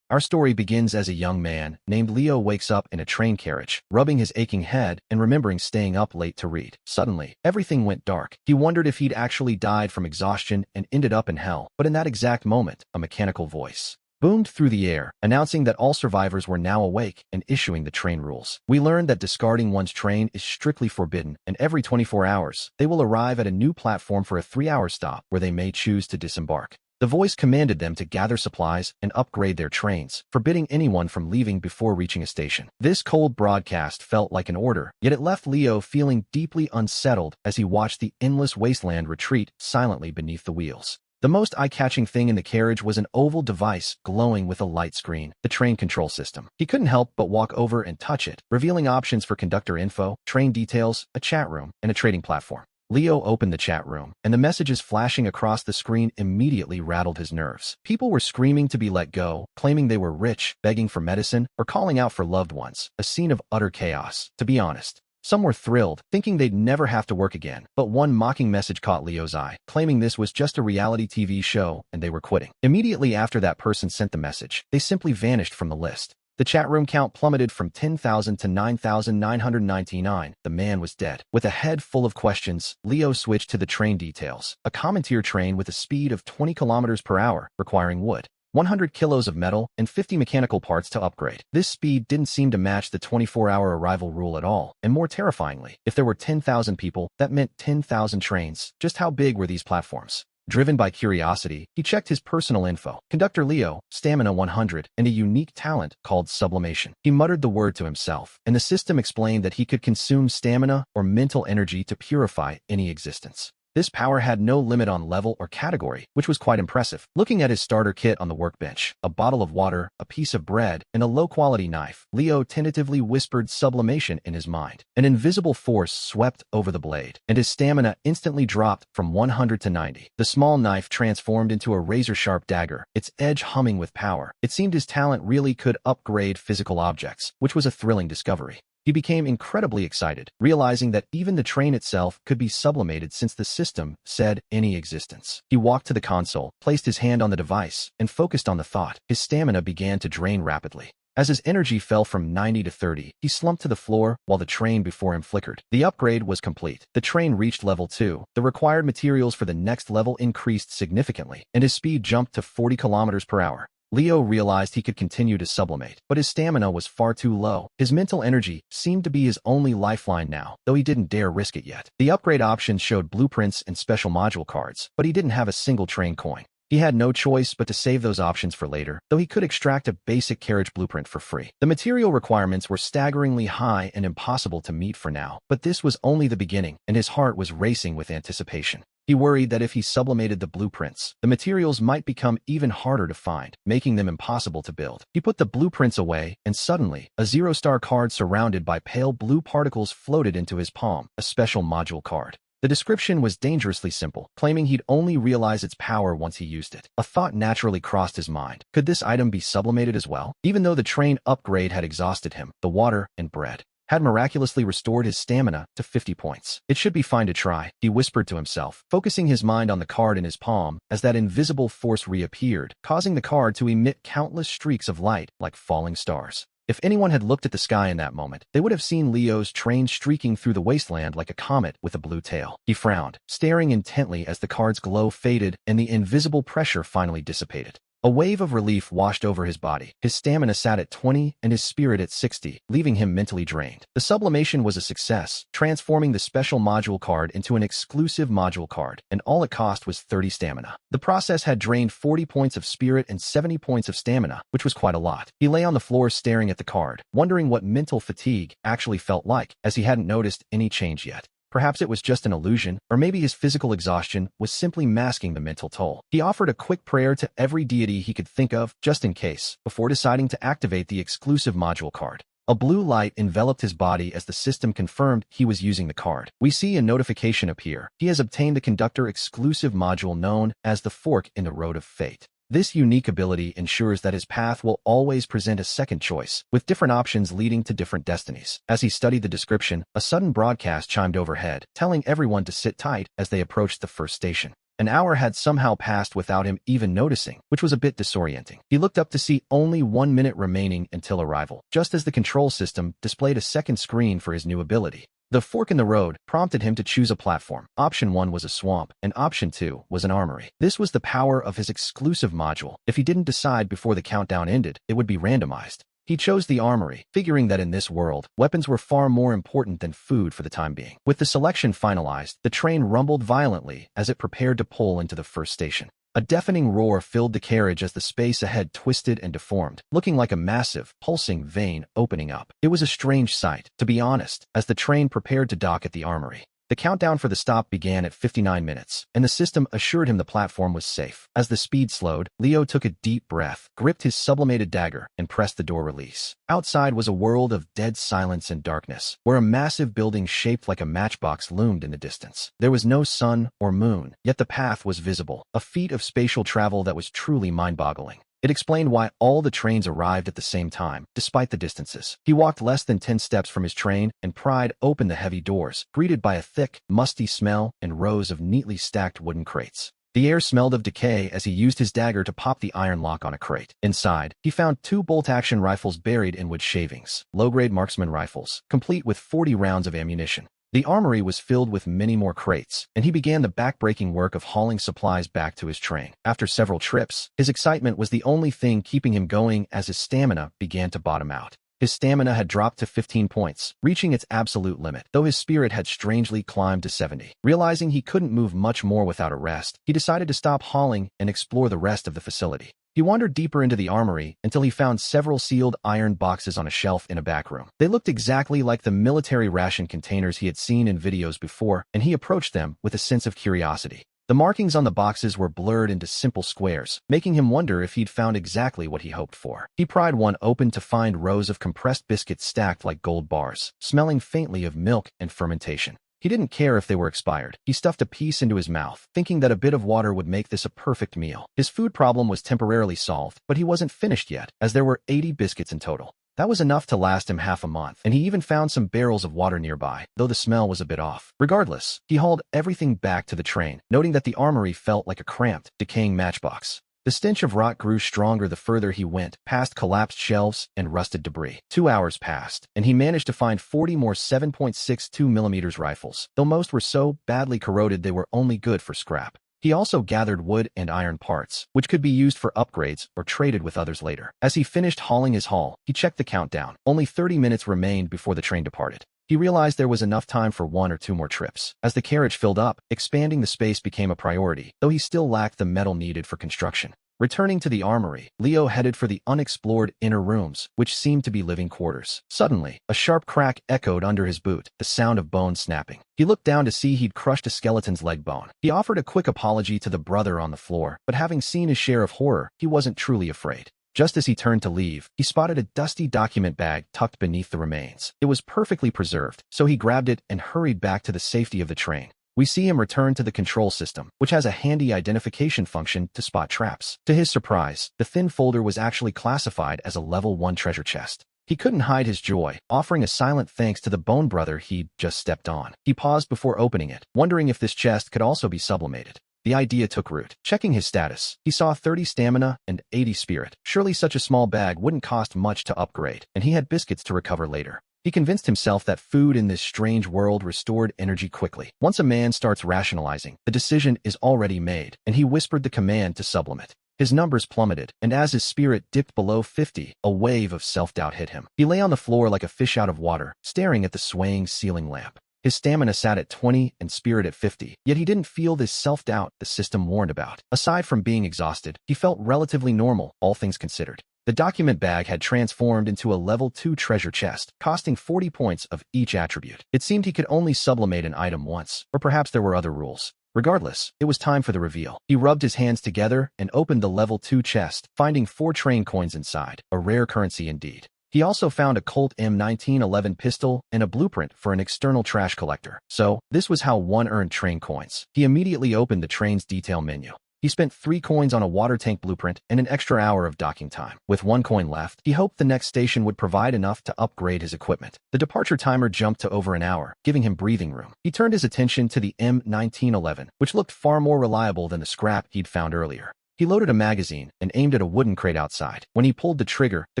Our story begins as a young man named Leo wakes up in a train carriage, rubbing his aching head and remembering staying up late to read. Suddenly, everything went dark. He wondered if he'd actually died from exhaustion and ended up in hell. But in that exact moment, a mechanical voice boomed through the air, announcing that all survivors were now awake and issuing the train rules. We learned that discarding one's train is strictly forbidden, and every 24 hours, they will arrive at a new platform for a 3-hour stop where they may choose to disembark. The voice commanded them to gather supplies and upgrade their trains, forbidding anyone from leaving before reaching a station. This cold broadcast felt like an order, yet it left Leo feeling deeply unsettled as he watched the endless wasteland retreat silently beneath the wheels. The most eye-catching thing in the carriage was an oval device glowing with a light screen, the train control system. He couldn't help but walk over and touch it, revealing options for conductor info, train details, a chat room, and a trading platform. Leo opened the chat room, and the messages flashing across the screen immediately rattled his nerves. People were screaming to be let go, claiming they were rich, begging for medicine, or calling out for loved ones, a scene of utter chaos. To be honest, some were thrilled, thinking they'd never have to work again, but one mocking message caught Leo's eye, claiming this was just a reality TV show and they were quitting. Immediately after that person sent the message, they simply vanished from the list. The chat room count plummeted from 10,000 to 9,999. The man was dead. With a head full of questions, Leo switched to the train details. A commandeer train with a speed of 20 kilometers per hour, requiring wood, 100 kilos of metal, and 50 mechanical parts to upgrade. This speed didn't seem to match the 24-hour arrival rule at all, and more terrifyingly, if there were 10,000 people, that meant 10,000 trains. Just how big were these platforms? Driven by curiosity, he checked his personal info. Conductor Leo, stamina 100, and a unique talent called sublimation. He muttered the word to himself, and the system explained that he could consume stamina or mental energy to purify any existence. This power had no limit on level or category, which was quite impressive. Looking at his starter kit on the workbench, a bottle of water, a piece of bread, and a low-quality knife, Leo tentatively whispered sublimation in his mind. An invisible force swept over the blade, and his stamina instantly dropped from 100 to 90. The small knife transformed into a razor-sharp dagger, its edge humming with power. It seemed his talent really could upgrade physical objects, which was a thrilling discovery. He became incredibly excited, realizing that even the train itself could be sublimated since the system said any existence. He walked to the console, placed his hand on the device, and focused on the thought. His stamina began to drain rapidly. As his energy fell from 90 to 30, he slumped to the floor while the train before him flickered. The upgrade was complete. The train reached level 2. The required materials for the next level increased significantly, and his speed jumped to 40 kilometers per hour. Leo realized he could continue to sublimate, but his stamina was far too low. His mental energy seemed to be his only lifeline now, though he didn't dare risk it yet. The upgrade options showed blueprints and special module cards, but he didn't have a single train coin. He had no choice but to save those options for later, though he could extract a basic carriage blueprint for free. The material requirements were staggeringly high and impossible to meet for now, but this was only the beginning, and his heart was racing with anticipation. He worried that if he sublimated the blueprints, the materials might become even harder to find, making them impossible to build. He put the blueprints away, and suddenly, a zero-star card surrounded by pale blue particles floated into his palm, a special module card. The description was dangerously simple, claiming he'd only realize its power once he used it. A thought naturally crossed his mind. Could this item be sublimated as well? Even though the train upgrade had exhausted him, the water and bread had miraculously restored his stamina to 50 points. It should be fine to try, he whispered to himself, focusing his mind on the card in his palm as that invisible force reappeared, causing the card to emit countless streaks of light like falling stars. If anyone had looked at the sky in that moment, they would have seen Leo's train streaking through the wasteland like a comet with a blue tail. He frowned, staring intently as the card's glow faded and the invisible pressure finally dissipated. A wave of relief washed over his body. His stamina sat at 20 and his spirit at 60, leaving him mentally drained. The sublimation was a success, transforming the special module card into an exclusive module card, and all it cost was 30 stamina. The process had drained 40 points of spirit and 70 points of stamina, which was quite a lot. He lay on the floor staring at the card, wondering what mental fatigue actually felt like, as he hadn't noticed any change yet. Perhaps it was just an illusion, or maybe his physical exhaustion was simply masking the mental toll. He offered a quick prayer to every deity he could think of, just in case, before deciding to activate the exclusive module card. A blue light enveloped his body as the system confirmed he was using the card. We see a notification appear. He has obtained the conductor exclusive module known as the Fork in the Road of Fate. This unique ability ensures that his path will always present a second choice, with different options leading to different destinies. As he studied the description, a sudden broadcast chimed overhead, telling everyone to sit tight as they approached the first station. An hour had somehow passed without him even noticing, which was a bit disorienting. He looked up to see only 1 minute remaining until arrival, just as the control system displayed a second screen for his new ability. The fork in the road prompted him to choose a platform. Option 1 was a swamp, and Option 2 was an armory. This was the power of his exclusive module. If he didn't decide before the countdown ended, it would be randomized. He chose the armory, figuring that in this world, weapons were far more important than food for the time being. With the selection finalized, the train rumbled violently as it prepared to pull into the first station. A deafening roar filled the carriage as the space ahead twisted and deformed, looking like a massive, pulsing vein opening up. It was a strange sight, to be honest, as the train prepared to dock at the armory. The countdown for the stop began at 59 minutes, and the system assured him the platform was safe. As the speed slowed, Leo took a deep breath, gripped his sublimated dagger, and pressed the door release. Outside was a world of dead silence and darkness, where a massive building shaped like a matchbox loomed in the distance. There was no sun or moon, yet the path was visible, a feat of spatial travel that was truly mind-boggling. It explained why all the trains arrived at the same time, despite the distances. He walked less than 10 steps from his train and pried open the heavy doors, greeted by a thick, musty smell and rows of neatly stacked wooden crates. The air smelled of decay as he used his dagger to pop the iron lock on a crate. Inside, he found 2 bolt-action rifles buried in wood shavings, low-grade marksman rifles, complete with 40 rounds of ammunition. The armory was filled with many more crates, and he began the back-breaking work of hauling supplies back to his train. After several trips, his excitement was the only thing keeping him going as his stamina began to bottom out. His stamina had dropped to 15 points, reaching its absolute limit, though his spirit had strangely climbed to 70. Realizing he couldn't move much more without a rest, he decided to stop hauling and explore the rest of the facility. He wandered deeper into the armory until he found several sealed iron boxes on a shelf in a back room. They looked exactly like the military ration containers he had seen in videos before, and he approached them with a sense of curiosity. The markings on the boxes were blurred into simple squares, making him wonder if he'd found exactly what he hoped for. He pried one open to find rows of compressed biscuits stacked like gold bars, smelling faintly of milk and fermentation. He didn't care if they were expired. He stuffed a piece into his mouth, thinking that a bit of water would make this a perfect meal. His food problem was temporarily solved, but he wasn't finished yet, as there were 80 biscuits in total. That was enough to last him half a month, and he even found some barrels of water nearby, though the smell was a bit off. Regardless, he hauled everything back to the train, noting that the armory felt like a cramped, decaying matchbox. The stench of rot grew stronger the further he went, past collapsed shelves and rusted debris. 2 hours passed, and he managed to find 40 more 7.62mm rifles, though most were so badly corroded they were only good for scrap. He also gathered wood and iron parts, which could be used for upgrades or traded with others later. As he finished hauling his haul, he checked the countdown. Only 30 minutes remained before the train departed. He realized there was enough time for 1 or 2 more trips. As the carriage filled up, expanding the space became a priority, though he still lacked the metal needed for construction. Returning to the armory, Leo headed for the unexplored inner rooms, which seemed to be living quarters. Suddenly, a sharp crack echoed under his boot, the sound of bones snapping. He looked down to see he'd crushed a skeleton's leg bone. He offered a quick apology to the brother on the floor, but having seen his share of horror, he wasn't truly afraid. Just as he turned to leave, he spotted a dusty document bag tucked beneath the remains. It was perfectly preserved, so he grabbed it and hurried back to the safety of the train. We see him return to the control system, which has a handy identification function to spot traps. To his surprise, the thin folder was actually classified as a level 1 treasure chest. He couldn't hide his joy, offering a silent thanks to the bone brother he'd just stepped on. He paused before opening it, wondering if this chest could also be sublimated. The idea took root. Checking his status, he saw 30 stamina and 80 spirit. Surely such a small bag wouldn't cost much to upgrade, and he had biscuits to recover later. He convinced himself that food in this strange world restored energy quickly. Once a man starts rationalizing, the decision is already made, and he whispered the command to sublimate. His numbers plummeted, and as his spirit dipped below 50, a wave of self-doubt hit him. He lay on the floor like a fish out of water, staring at the swaying ceiling lamp. His stamina sat at 20 and spirit at 50, yet he didn't feel this self-doubt the system warned about. Aside from being exhausted, he felt relatively normal, all things considered. The document bag had transformed into a level 2 treasure chest, costing 40 points of each attribute. It seemed he could only sublimate an item once, or perhaps there were other rules. Regardless, it was time for the reveal. He rubbed his hands together and opened the level 2 chest, finding 4 train coins inside, a rare currency indeed. He also found a Colt M1911 pistol and a blueprint for an external trash collector. So, this was how one earned train coins. He immediately opened the train's detail menu. He spent 3 coins on a water tank blueprint and an extra hour of docking time. With 1 coin left, he hoped the next station would provide enough to upgrade his equipment. The departure timer jumped to over an hour, giving him breathing room. He turned his attention to the M1911, which looked far more reliable than the scrap he'd found earlier. He loaded a magazine and aimed at a wooden crate outside. When he pulled the trigger, the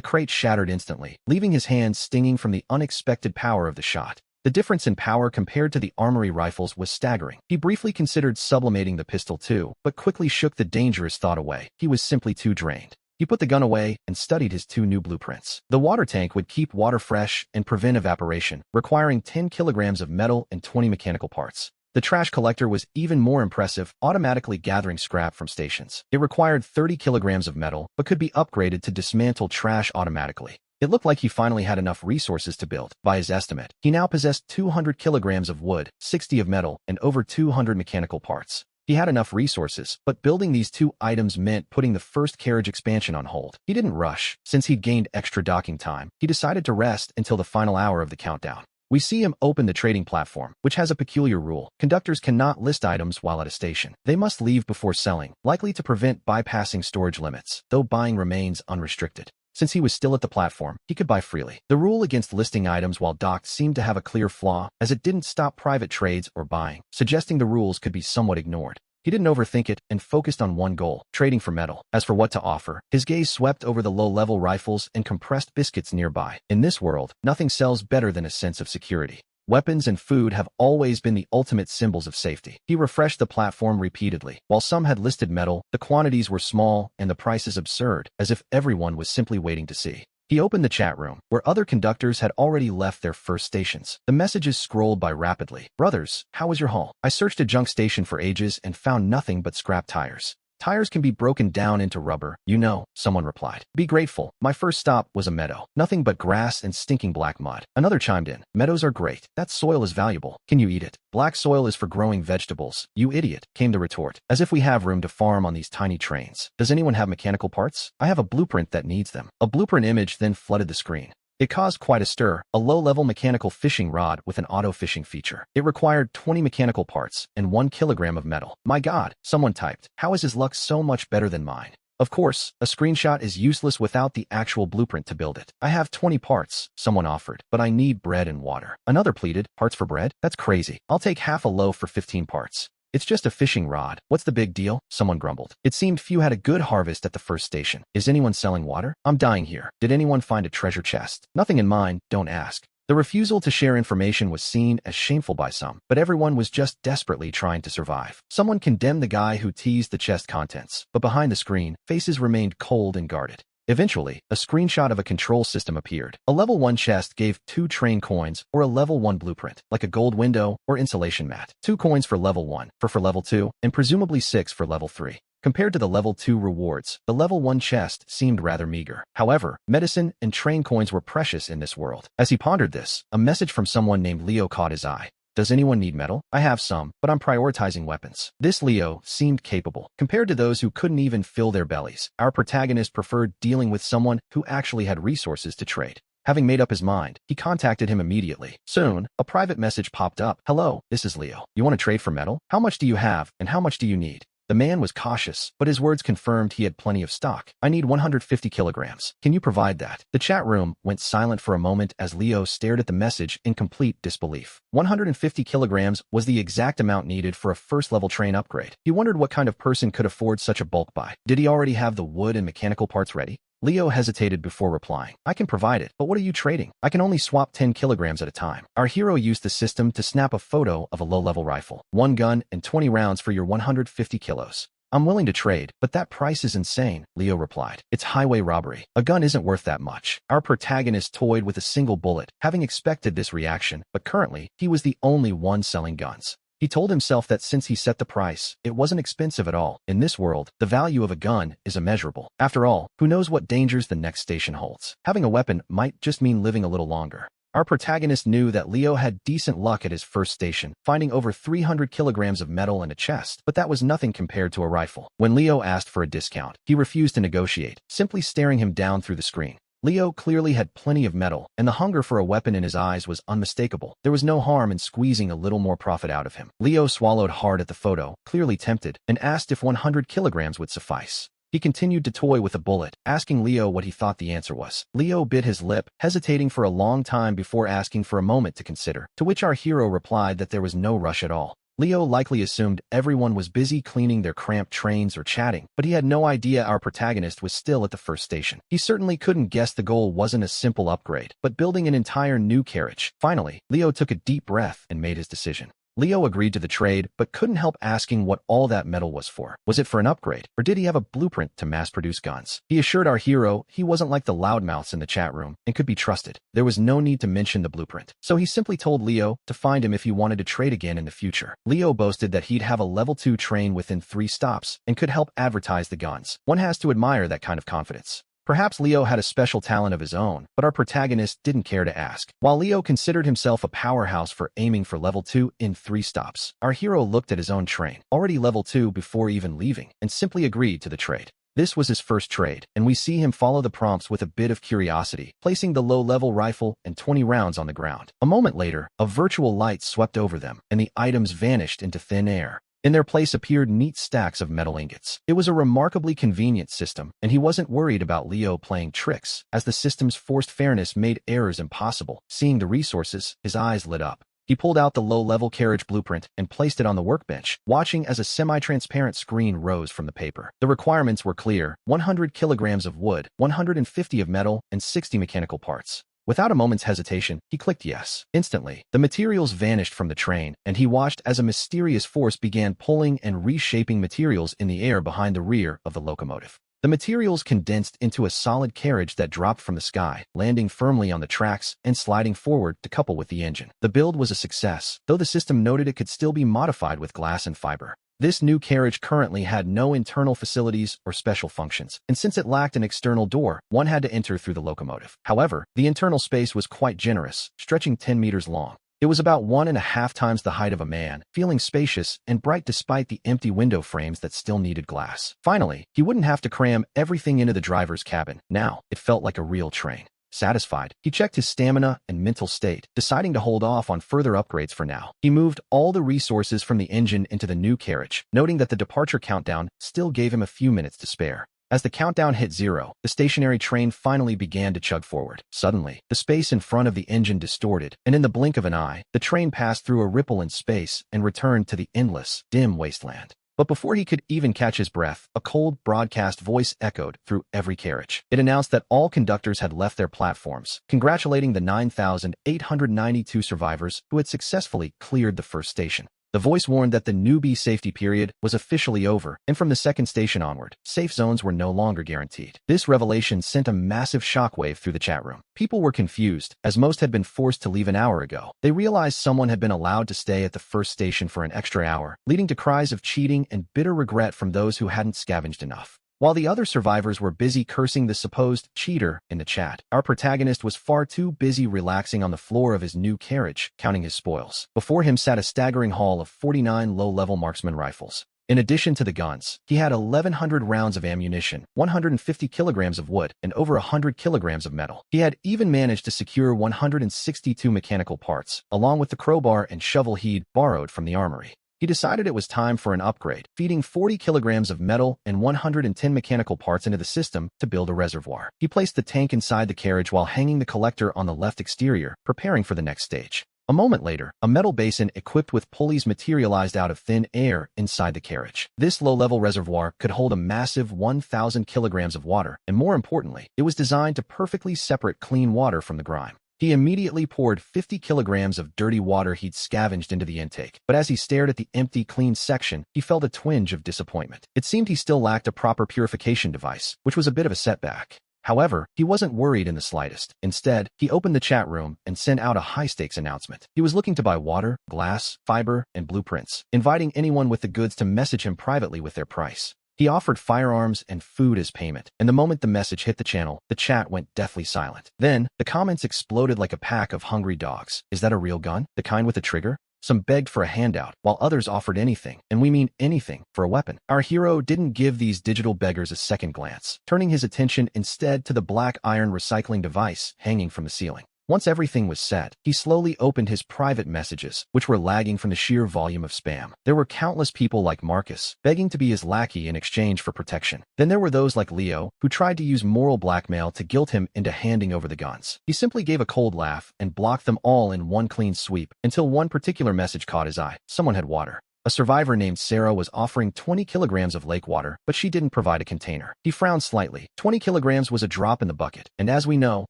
crate shattered instantly, leaving his hands stinging from the unexpected power of the shot. The difference in power compared to the armory rifles was staggering. He briefly considered sublimating the pistol too, but quickly shook the dangerous thought away. He was simply too drained. He put the gun away and studied his 2 new blueprints. The water tank would keep water fresh and prevent evaporation, requiring 10 kilograms of metal and 20 mechanical parts. The trash collector was even more impressive, automatically gathering scrap from stations. It required 30 kilograms of metal, but could be upgraded to dismantle trash automatically. It looked like he finally had enough resources to build. By his estimate, he now possessed 200 kilograms of wood, 60 of metal, and over 200 mechanical parts. He had enough resources, but building these 2 items meant putting the first carriage expansion on hold. He didn't rush. Since he'd gained extra docking time, he decided to rest until the final hour of the countdown. We see him open the trading platform, which has a peculiar rule. Conductors cannot list items while at a station. They must leave before selling, likely to prevent bypassing storage limits, though buying remains unrestricted. Since he was still at the platform, he could buy freely. The rule against listing items while docked seemed to have a clear flaw, as it didn't stop private trades or buying, suggesting the rules could be somewhat ignored. He didn't overthink it and focused on one goal, trading for metal. As for what to offer, his gaze swept over the low-level rifles and compressed biscuits nearby. In this world, nothing sells better than a sense of security. Weapons and food have always been the ultimate symbols of safety. He refreshed the platform repeatedly. While some had listed metal, the quantities were small and the prices absurd, as if everyone was simply waiting to see. He opened the chat room, where other conductors had already left their first stations. The messages scrolled by rapidly. "Brothers, how was your haul? I searched a junk station for ages and found nothing but scrap tires. Tires can be broken down into rubber, you know," someone replied. "Be grateful. My first stop was a meadow. Nothing but grass and stinking black mud." Another chimed in. "Meadows are great. That soil is valuable. Can you eat it? Black soil is for growing vegetables." "You idiot," came the retort. "As if we have room to farm on these tiny trains. Does anyone have mechanical parts? I have a blueprint that needs them." A blueprint image then flooded the screen. It caused quite a stir, a low-level mechanical fishing rod with an auto-fishing feature. It required 20 mechanical parts and 1 kilogram of metal. "My God," someone typed, "how is his luck so much better than mine?" Of course, a screenshot is useless without the actual blueprint to build it. "I have 20 parts," someone offered, "but I need bread and water." Another pleaded, "Parts for bread? That's crazy. I'll take half a loaf for 15 parts." "It's just a fishing rod. What's the big deal?" someone grumbled. It seemed few had a good harvest at the first station. "Is anyone selling water? I'm dying here. Did anyone find a treasure chest?" "Nothing in mine, don't ask." The refusal to share information was seen as shameful by some, but everyone was just desperately trying to survive. Someone condemned the guy who teased the chest contents, but behind the screen, faces remained cold and guarded. Eventually, a screenshot of a control system appeared. A level 1 chest gave 2 train coins or a level 1 blueprint, like a gold window or insulation mat. 2 coins for level 1, for level 2, and presumably 6 for level 3. Compared to the level 2 rewards, the level 1 chest seemed rather meager. However, medicine and train coins were precious in this world. As he pondered this, a message from someone named Leo caught his eye. "Does anyone need metal? I have some, but I'm prioritizing weapons." This Leo seemed capable. Compared to those who couldn't even fill their bellies, our protagonist preferred dealing with someone who actually had resources to trade. Having made up his mind, he contacted him immediately. Soon, a private message popped up. "Hello, this is Leo. You want to trade for metal? How much do you have, and how much do you need?" The man was cautious, but his words confirmed he had plenty of stock. "I need 150 kilograms. Can you provide that?" The chat room went silent for a moment as Leo stared at the message in complete disbelief. 150 kilograms was the exact amount needed for a first-level train upgrade. He wondered what kind of person could afford such a bulk buy. Did he already have the wood and mechanical parts ready? Leo hesitated before replying. "I can provide it, but what are you trading? I can only swap 10 kilograms at a time." Our hero used the system to snap a photo of a low-level rifle. 1 gun and 20 rounds for your 150 kilos. "I'm willing to trade, but that price is insane," Leo replied. "It's highway robbery. A gun isn't worth that much." Our protagonist toyed with a single bullet, having expected this reaction, but currently, he was the only one selling guns. He told himself that since he set the price, it wasn't expensive at all. In this world, the value of a gun is immeasurable. After all, who knows what dangers the next station holds? Having a weapon might just mean living a little longer. Our protagonist knew that Leo had decent luck at his first station, finding over 300 kilograms of metal in a chest, but that was nothing compared to a rifle. When Leo asked for a discount, he refused to negotiate, simply staring him down through the screen. Leo clearly had plenty of metal, and the hunger for a weapon in his eyes was unmistakable. There was no harm in squeezing a little more profit out of him. Leo swallowed hard at the photo, clearly tempted, and asked if 100 kilograms would suffice. He continued to toy with a bullet, asking Leo what he thought the answer was. Leo bit his lip, hesitating for a long time before asking for a moment to consider, to which our hero replied that there was no rush at all. Leo likely assumed everyone was busy cleaning their cramped trains or chatting, but he had no idea our protagonist was still at the first station. He certainly couldn't guess the goal wasn't a simple upgrade, but building an entire new carriage. Finally, Leo took a deep breath and made his decision. Leo agreed to the trade, but couldn't help asking what all that metal was for. Was it for an upgrade, or did he have a blueprint to mass-produce guns? He assured our hero he wasn't like the loudmouths in the chat room and could be trusted. There was no need to mention the blueprint, so he simply told Leo to find him if he wanted to trade again in the future. Leo boasted that he'd have a level 2 train within 3 stops and could help advertise the guns. One has to admire that kind of confidence. Perhaps Leo had a special talent of his own, but our protagonist didn't care to ask. While Leo considered himself a powerhouse for aiming for level 2 in 3 stops, our hero looked at his own train, already level 2 before even leaving, and simply agreed to the trade. This was his first trade, and we see him follow the prompts with a bit of curiosity, placing the low-level rifle and 20 rounds on the ground. A moment later, a virtual light swept over them, and the items vanished into thin air. In their place appeared neat stacks of metal ingots. It was a remarkably convenient system, and he wasn't worried about Leo playing tricks, as the system's forced fairness made errors impossible. Seeing the resources, his eyes lit up. He pulled out the low-level carriage blueprint and placed it on the workbench, watching as a semi-transparent screen rose from the paper. The requirements were clear: 100 kilograms of wood, 150 of metal, and 60 mechanical parts. Without a moment's hesitation, he clicked yes. Instantly, the materials vanished from the train, and he watched as a mysterious force began pulling and reshaping materials in the air behind the rear of the locomotive. The materials condensed into a solid carriage that dropped from the sky, landing firmly on the tracks and sliding forward to couple with the engine. The build was a success, though the system noted it could still be modified with glass and fiber. This new carriage currently had no internal facilities or special functions, and since it lacked an external door, one had to enter through the locomotive. However, the internal space was quite generous, stretching 10 meters long. It was about 1.5 times the height of a man, feeling spacious and bright despite the empty window frames that still needed glass. Finally, he wouldn't have to cram everything into the driver's cabin. Now, it felt like a real train. Satisfied, he checked his stamina and mental state, deciding to hold off on further upgrades for now. He moved all the resources from the engine into the new carriage, noting that the departure countdown still gave him a few minutes to spare. As the countdown hit 0, the stationary train finally began to chug forward. Suddenly, the space in front of the engine distorted, and in the blink of an eye, the train passed through a ripple in space and returned to the endless, dim wasteland. But before he could even catch his breath, a cold broadcast voice echoed through every carriage. It announced that all conductors had left their platforms, congratulating the 9,892 survivors who had successfully cleared the first station. The voice warned that the newbie safety period was officially over, and from the second station onward, safe zones were no longer guaranteed. This revelation sent a massive shockwave through the chat room. People were confused, as most had been forced to leave an hour ago. They realized someone had been allowed to stay at the first station for an extra hour, leading to cries of cheating and bitter regret from those who hadn't scavenged enough. While the other survivors were busy cursing the supposed cheater in the chat, our protagonist was far too busy relaxing on the floor of his new carriage, counting his spoils. Before him sat a staggering haul of 49 low-level marksman rifles. In addition to the guns, he had 1,100 rounds of ammunition, 150 kilograms of wood, and over 100 kilograms of metal. He had even managed to secure 162 mechanical parts, along with the crowbar and shovel he'd borrowed from the armory. He decided it was time for an upgrade, feeding 40 kilograms of metal and 110 mechanical parts into the system to build a reservoir. He placed the tank inside the carriage while hanging the collector on the left exterior, preparing for the next stage. A moment later, a metal basin equipped with pulleys materialized out of thin air inside the carriage. This low-level reservoir could hold a massive 1,000 kilograms of water, and more importantly, it was designed to perfectly separate clean water from the grime. He immediately poured 50 kilograms of dirty water he'd scavenged into the intake, but as he stared at the empty, clean section, he felt a twinge of disappointment. It seemed he still lacked a proper purification device, which was a bit of a setback. However, he wasn't worried in the slightest. Instead, he opened the chat room and sent out a high-stakes announcement. He was looking to buy water, glass, fiber, and blueprints, inviting anyone with the goods to message him privately with their price. He offered firearms and food as payment, and the moment the message hit the channel, the chat went deathly silent. Then, the comments exploded like a pack of hungry dogs. Is that a real gun? The kind with a trigger? Some begged for a handout, while others offered anything, and we mean anything, for a weapon. Our hero didn't give these digital beggars a second glance, turning his attention instead to the black iron recycling device hanging from the ceiling. Once everything was set, he slowly opened his private messages, which were lagging from the sheer volume of spam. There were countless people like Marcus, begging to be his lackey in exchange for protection. Then there were those like Leo, who tried to use moral blackmail to guilt him into handing over the guns. He simply gave a cold laugh and blocked them all in one clean sweep, until one particular message caught his eye. Someone had water. A survivor named Sarah was offering 20 kilograms of lake water, but she didn't provide a container. He frowned slightly. 20 kilograms was a drop in the bucket, and as we know,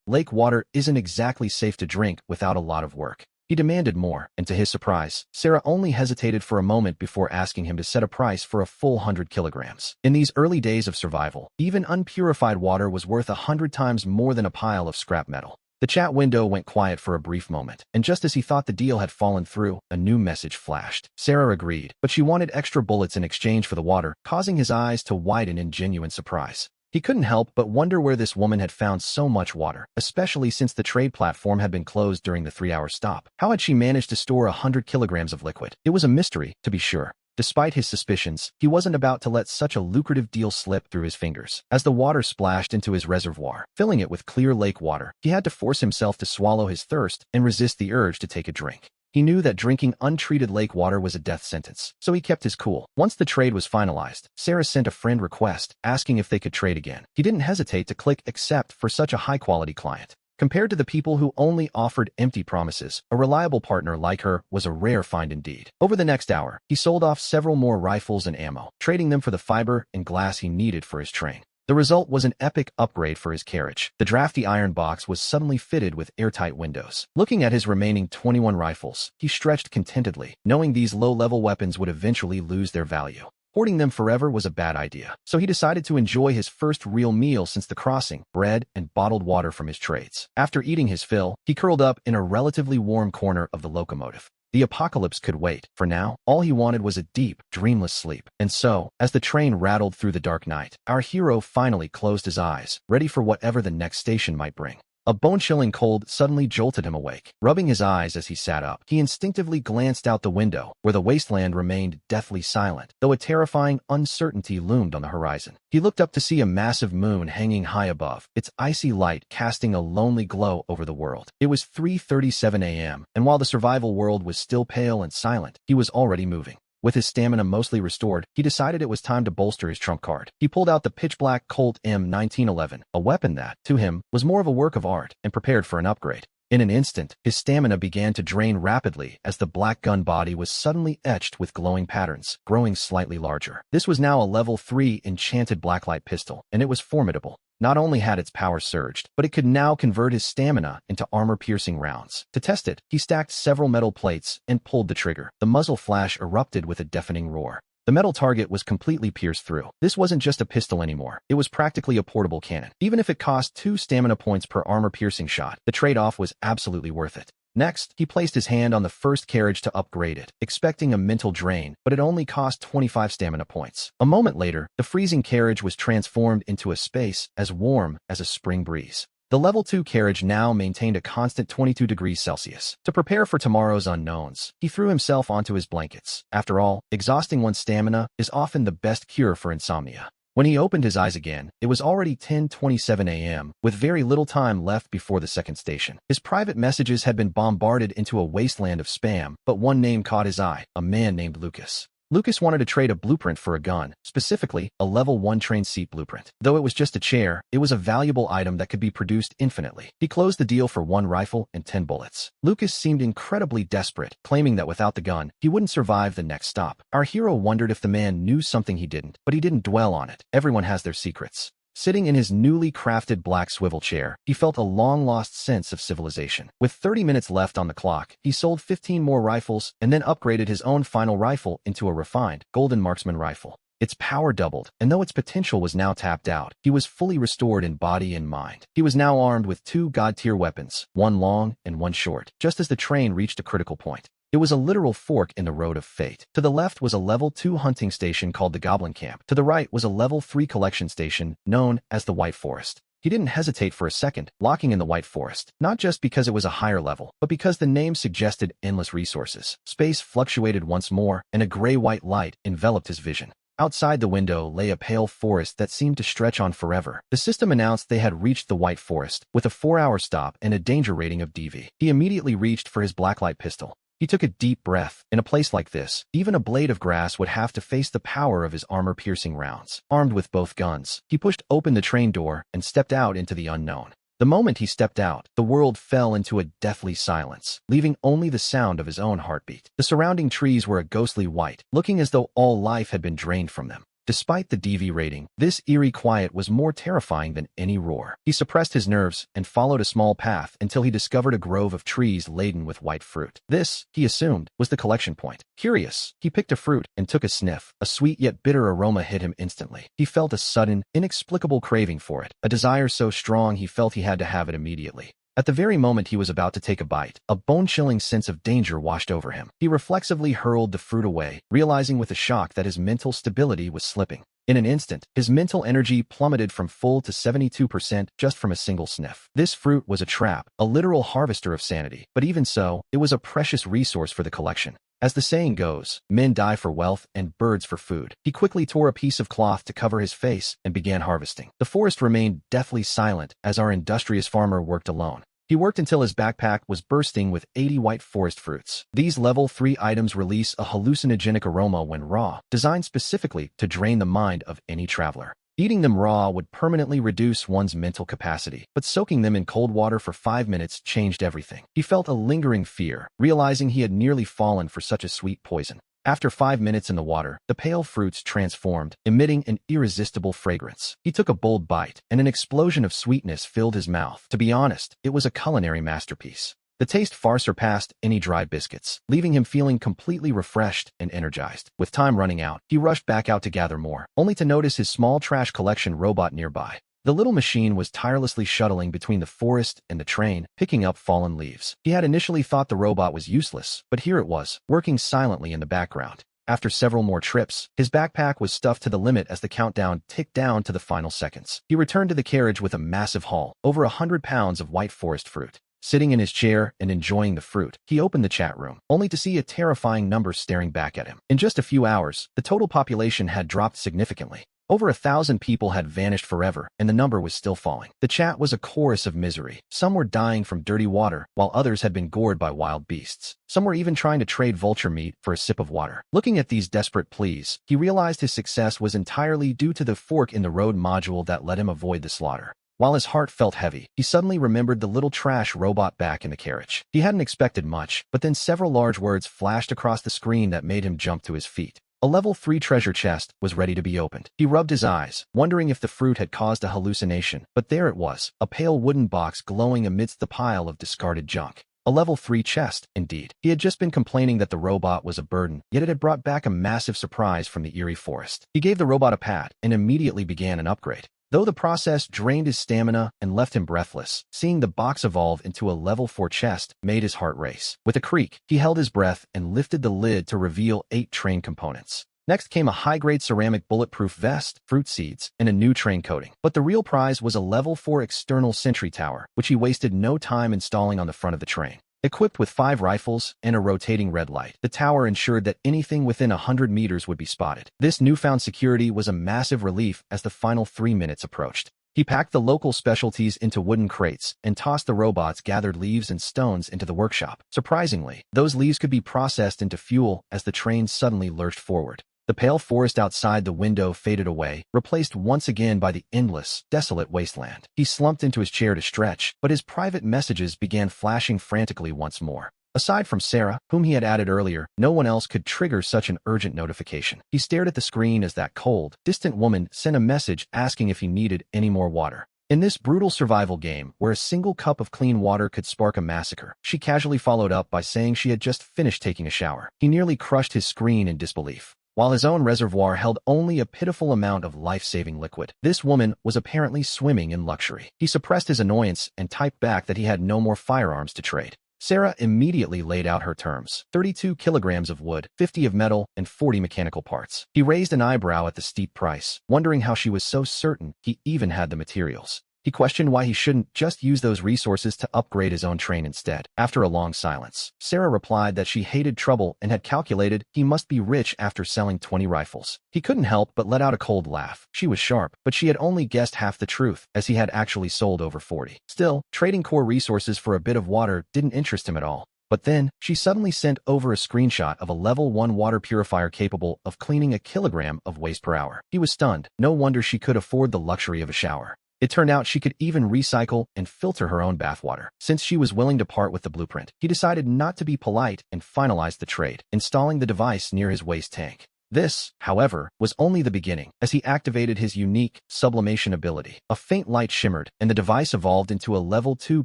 lake water isn't exactly safe to drink without a lot of work. He demanded more, and to his surprise, Sarah only hesitated for a moment before asking him to set a price for a full 100 kilograms. In these early days of survival, even unpurified water was worth 100 times more than a pile of scrap metal. The chat window went quiet for a brief moment, and just as he thought the deal had fallen through, a new message flashed. Sarah agreed, but she wanted extra bullets in exchange for the water, causing his eyes to widen in genuine surprise. He couldn't help but wonder where this woman had found so much water, especially since the trade platform had been closed during the 3-hour stop. How had she managed to store 100 kilograms of liquid? It was a mystery, to be sure. Despite his suspicions, he wasn't about to let such a lucrative deal slip through his fingers. As the water splashed into his reservoir, filling it with clear lake water, he had to force himself to swallow his thirst and resist the urge to take a drink. He knew that drinking untreated lake water was a death sentence, so he kept his cool. Once the trade was finalized, Sarah sent a friend request, asking if they could trade again. He didn't hesitate to click accept for such a high-quality client. Compared to the people who only offered empty promises, a reliable partner like her was a rare find indeed. Over the next hour, he sold off several more rifles and ammo, trading them for the fiber and glass he needed for his train. The result was an epic upgrade for his carriage. The drafty iron box was suddenly fitted with airtight windows. Looking at his remaining 21 rifles, he stretched contentedly, knowing these low-level weapons would eventually lose their value. Hoarding them forever was a bad idea, so he decided to enjoy his first real meal since the crossing, bread and bottled water from his trades. After eating his fill, he curled up in a relatively warm corner of the locomotive. The apocalypse could wait. For now, all he wanted was a deep, dreamless sleep. And so, as the train rattled through the dark night, our hero finally closed his eyes, ready for whatever the next station might bring. A bone-chilling cold suddenly jolted him awake. Rubbing his eyes as he sat up, he instinctively glanced out the window, where the wasteland remained deathly silent, though a terrifying uncertainty loomed on the horizon. He looked up to see a massive moon hanging high above, its icy light casting a lonely glow over the world. It was 3:37 a.m., and while the survival world was still pale and silent, he was already moving. With his stamina mostly restored, he decided it was time to bolster his trump card. He pulled out the pitch-black Colt M1911, a weapon that, to him, was more of a work of art, and prepared for an upgrade. In an instant, his stamina began to drain rapidly as the black gun body was suddenly etched with glowing patterns, growing slightly larger. This was now a level 3 enchanted blacklight pistol, and it was formidable. Not only had its power surged, but it could now convert his stamina into armor-piercing rounds. To test it, he stacked several metal plates and pulled the trigger. The muzzle flash erupted with a deafening roar. The metal target was completely pierced through. This wasn't just a pistol anymore. It was practically a portable cannon. Even if it cost 2 stamina points per armor-piercing shot, the trade-off was absolutely worth it. Next, he placed his hand on the first carriage to upgrade it, expecting a mental drain, but it only cost 25 stamina points. A moment later, the freezing carriage was transformed into a space as warm as a spring breeze. The level 2 carriage now maintained a constant 22 degrees Celsius. To prepare for tomorrow's unknowns, he threw himself onto his blankets. After all, exhausting one's stamina is often the best cure for insomnia. When he opened his eyes again, it was already 10:27 a.m., with very little time left before the second station. His private messages had been bombarded into a wasteland of spam, but one name caught his eye, a man named Lucas. Lucas wanted to trade a blueprint for a gun, specifically, a level 1 train seat blueprint. Though it was just a chair, it was a valuable item that could be produced infinitely. He closed the deal for 1 rifle and 10 bullets. Lucas seemed incredibly desperate, claiming that without the gun, he wouldn't survive the next stop. Our hero wondered if the man knew something he didn't, but he didn't dwell on it. Everyone has their secrets. Sitting in his newly crafted black swivel chair, he felt a long-lost sense of civilization. With 30 minutes left on the clock, he sold 15 more rifles and then upgraded his own final rifle into a refined, golden marksman rifle. Its power doubled, and though its potential was now tapped out, he was fully restored in body and mind. He was now armed with 2 god-tier weapons, one long and one short, just as the train reached a critical point. It was a literal fork in the road of fate. To the left was a level 2 hunting station called the Goblin Camp. To the right was a level 3 collection station known as the White Forest. He didn't hesitate for a second, locking in the White Forest, not just because it was a higher level, but because the name suggested endless resources. Space fluctuated once more, and a gray-white light enveloped his vision. Outside the window lay a pale forest that seemed to stretch on forever. The system announced they had reached the White Forest, with a 4-hour stop and a danger rating of DV. He immediately reached for his blacklight pistol. He took a deep breath. In a place like this, even a blade of grass would have to face the power of his armor-piercing rounds. Armed with both guns, he pushed open the train door and stepped out into the unknown. The moment he stepped out, the world fell into a deathly silence, leaving only the sound of his own heartbeat. The surrounding trees were a ghostly white, looking as though all life had been drained from them. Despite the DV rating, this eerie quiet was more terrifying than any roar. He suppressed his nerves and followed a small path until he discovered a grove of trees laden with white fruit. This, he assumed, was the collection point. Curious, he picked a fruit and took a sniff. A sweet yet bitter aroma hit him instantly. He felt a sudden, inexplicable craving for it, a desire so strong he felt he had to have it immediately. At the very moment he was about to take a bite, a bone-chilling sense of danger washed over him. He reflexively hurled the fruit away, realizing with a shock that his mental stability was slipping. In an instant, his mental energy plummeted from full to 72% just from a single sniff. This fruit was a trap, a literal harvester of sanity. But even so, it was a precious resource for the collection. As the saying goes, men die for wealth and birds for food. He quickly tore a piece of cloth to cover his face and began harvesting. The forest remained deathly silent as our industrious farmer worked alone. He worked until his backpack was bursting with 80 white forest fruits. These level 3 items release a hallucinogenic aroma when raw, designed specifically to drain the mind of any traveler. Eating them raw would permanently reduce one's mental capacity, but soaking them in cold water for 5 minutes changed everything. He felt a lingering fear, realizing he had nearly fallen for such a sweet poison. After 5 minutes in the water, the pale fruits transformed, emitting an irresistible fragrance. He took a bold bite, and an explosion of sweetness filled his mouth. To be honest, it was a culinary masterpiece. The taste far surpassed any dry biscuits, leaving him feeling completely refreshed and energized. With time running out, he rushed back out to gather more, only to notice his small trash collection robot nearby. The little machine was tirelessly shuttling between the forest and the train, picking up fallen leaves. He had initially thought the robot was useless, but here it was, working silently in the background. After several more trips, his backpack was stuffed to the limit as the countdown ticked down to the final seconds. He returned to the carriage with a massive haul, over 100 pounds of white forest fruit. Sitting in his chair and enjoying the fruit, he opened the chat room, only to see a terrifying number staring back at him. In just a few hours, the total population had dropped significantly. Over 1,000 people had vanished forever, and the number was still falling. The chat was a chorus of misery. Some were dying from dirty water, while others had been gored by wild beasts. Some were even trying to trade vulture meat for a sip of water. Looking at these desperate pleas, he realized his success was entirely due to the fork in the road module that let him avoid the slaughter. While his heart felt heavy, he suddenly remembered the little trash robot back in the carriage. He hadn't expected much, but then several large words flashed across the screen that made him jump to his feet. A level 3 treasure chest was ready to be opened. He rubbed his eyes, wondering if the fruit had caused a hallucination, but there it was, a pale wooden box glowing amidst the pile of discarded junk. A level 3 chest, indeed. He had just been complaining that the robot was a burden, yet it had brought back a massive surprise from the eerie forest. He gave the robot a pat and immediately began an upgrade. Though the process drained his stamina and left him breathless, seeing the box evolve into a level 4 chest made his heart race. With a creak, he held his breath and lifted the lid to reveal 8 train components. Next came a high-grade ceramic bulletproof vest, fruit seeds, and a new train coating. But the real prize was a level 4 external sentry tower, which he wasted no time installing on the front of the train. Equipped with 5 rifles and a rotating red light, the tower ensured that anything within 100 meters would be spotted. This newfound security was a massive relief as the final 3 minutes approached. He packed the local specialties into wooden crates and tossed the robot's gathered leaves and stones into the workshop. Surprisingly, those leaves could be processed into fuel as the train suddenly lurched forward. The pale forest outside the window faded away, replaced once again by the endless, desolate wasteland. He slumped into his chair to stretch, but his private messages began flashing frantically once more. Aside from Sarah, whom he had added earlier, no one else could trigger such an urgent notification. He stared at the screen as that cold, distant woman sent a message asking if he needed any more water. In this brutal survival game, where a single cup of clean water could spark a massacre, she casually followed up by saying she had just finished taking a shower. He nearly crushed his screen in disbelief. While his own reservoir held only a pitiful amount of life-saving liquid, this woman was apparently swimming in luxury. He suppressed his annoyance and typed back that he had no more firearms to trade. Sarah immediately laid out her terms: 32 kilograms of wood, 50 of metal, and 40 mechanical parts. He raised an eyebrow at the steep price, wondering how she was so certain he even had the materials. He questioned why he shouldn't just use those resources to upgrade his own train instead. After a long silence, Sarah replied that she hated trouble and had calculated he must be rich after selling 20 rifles. He couldn't help but let out a cold laugh. She was sharp, but she had only guessed half the truth, as he had actually sold over 40. Still, trading core resources for a bit of water didn't interest him at all. But then, she suddenly sent over a screenshot of a level 1 water purifier capable of cleaning a kilogram of waste per hour. He was stunned. No wonder she could afford the luxury of a shower. It turned out she could even recycle and filter her own bathwater. Since she was willing to part with the blueprint, he decided not to be polite and finalized the trade, installing the device near his waste tank. This, however, was only the beginning, as he activated his unique sublimation ability. A faint light shimmered, and the device evolved into a level 2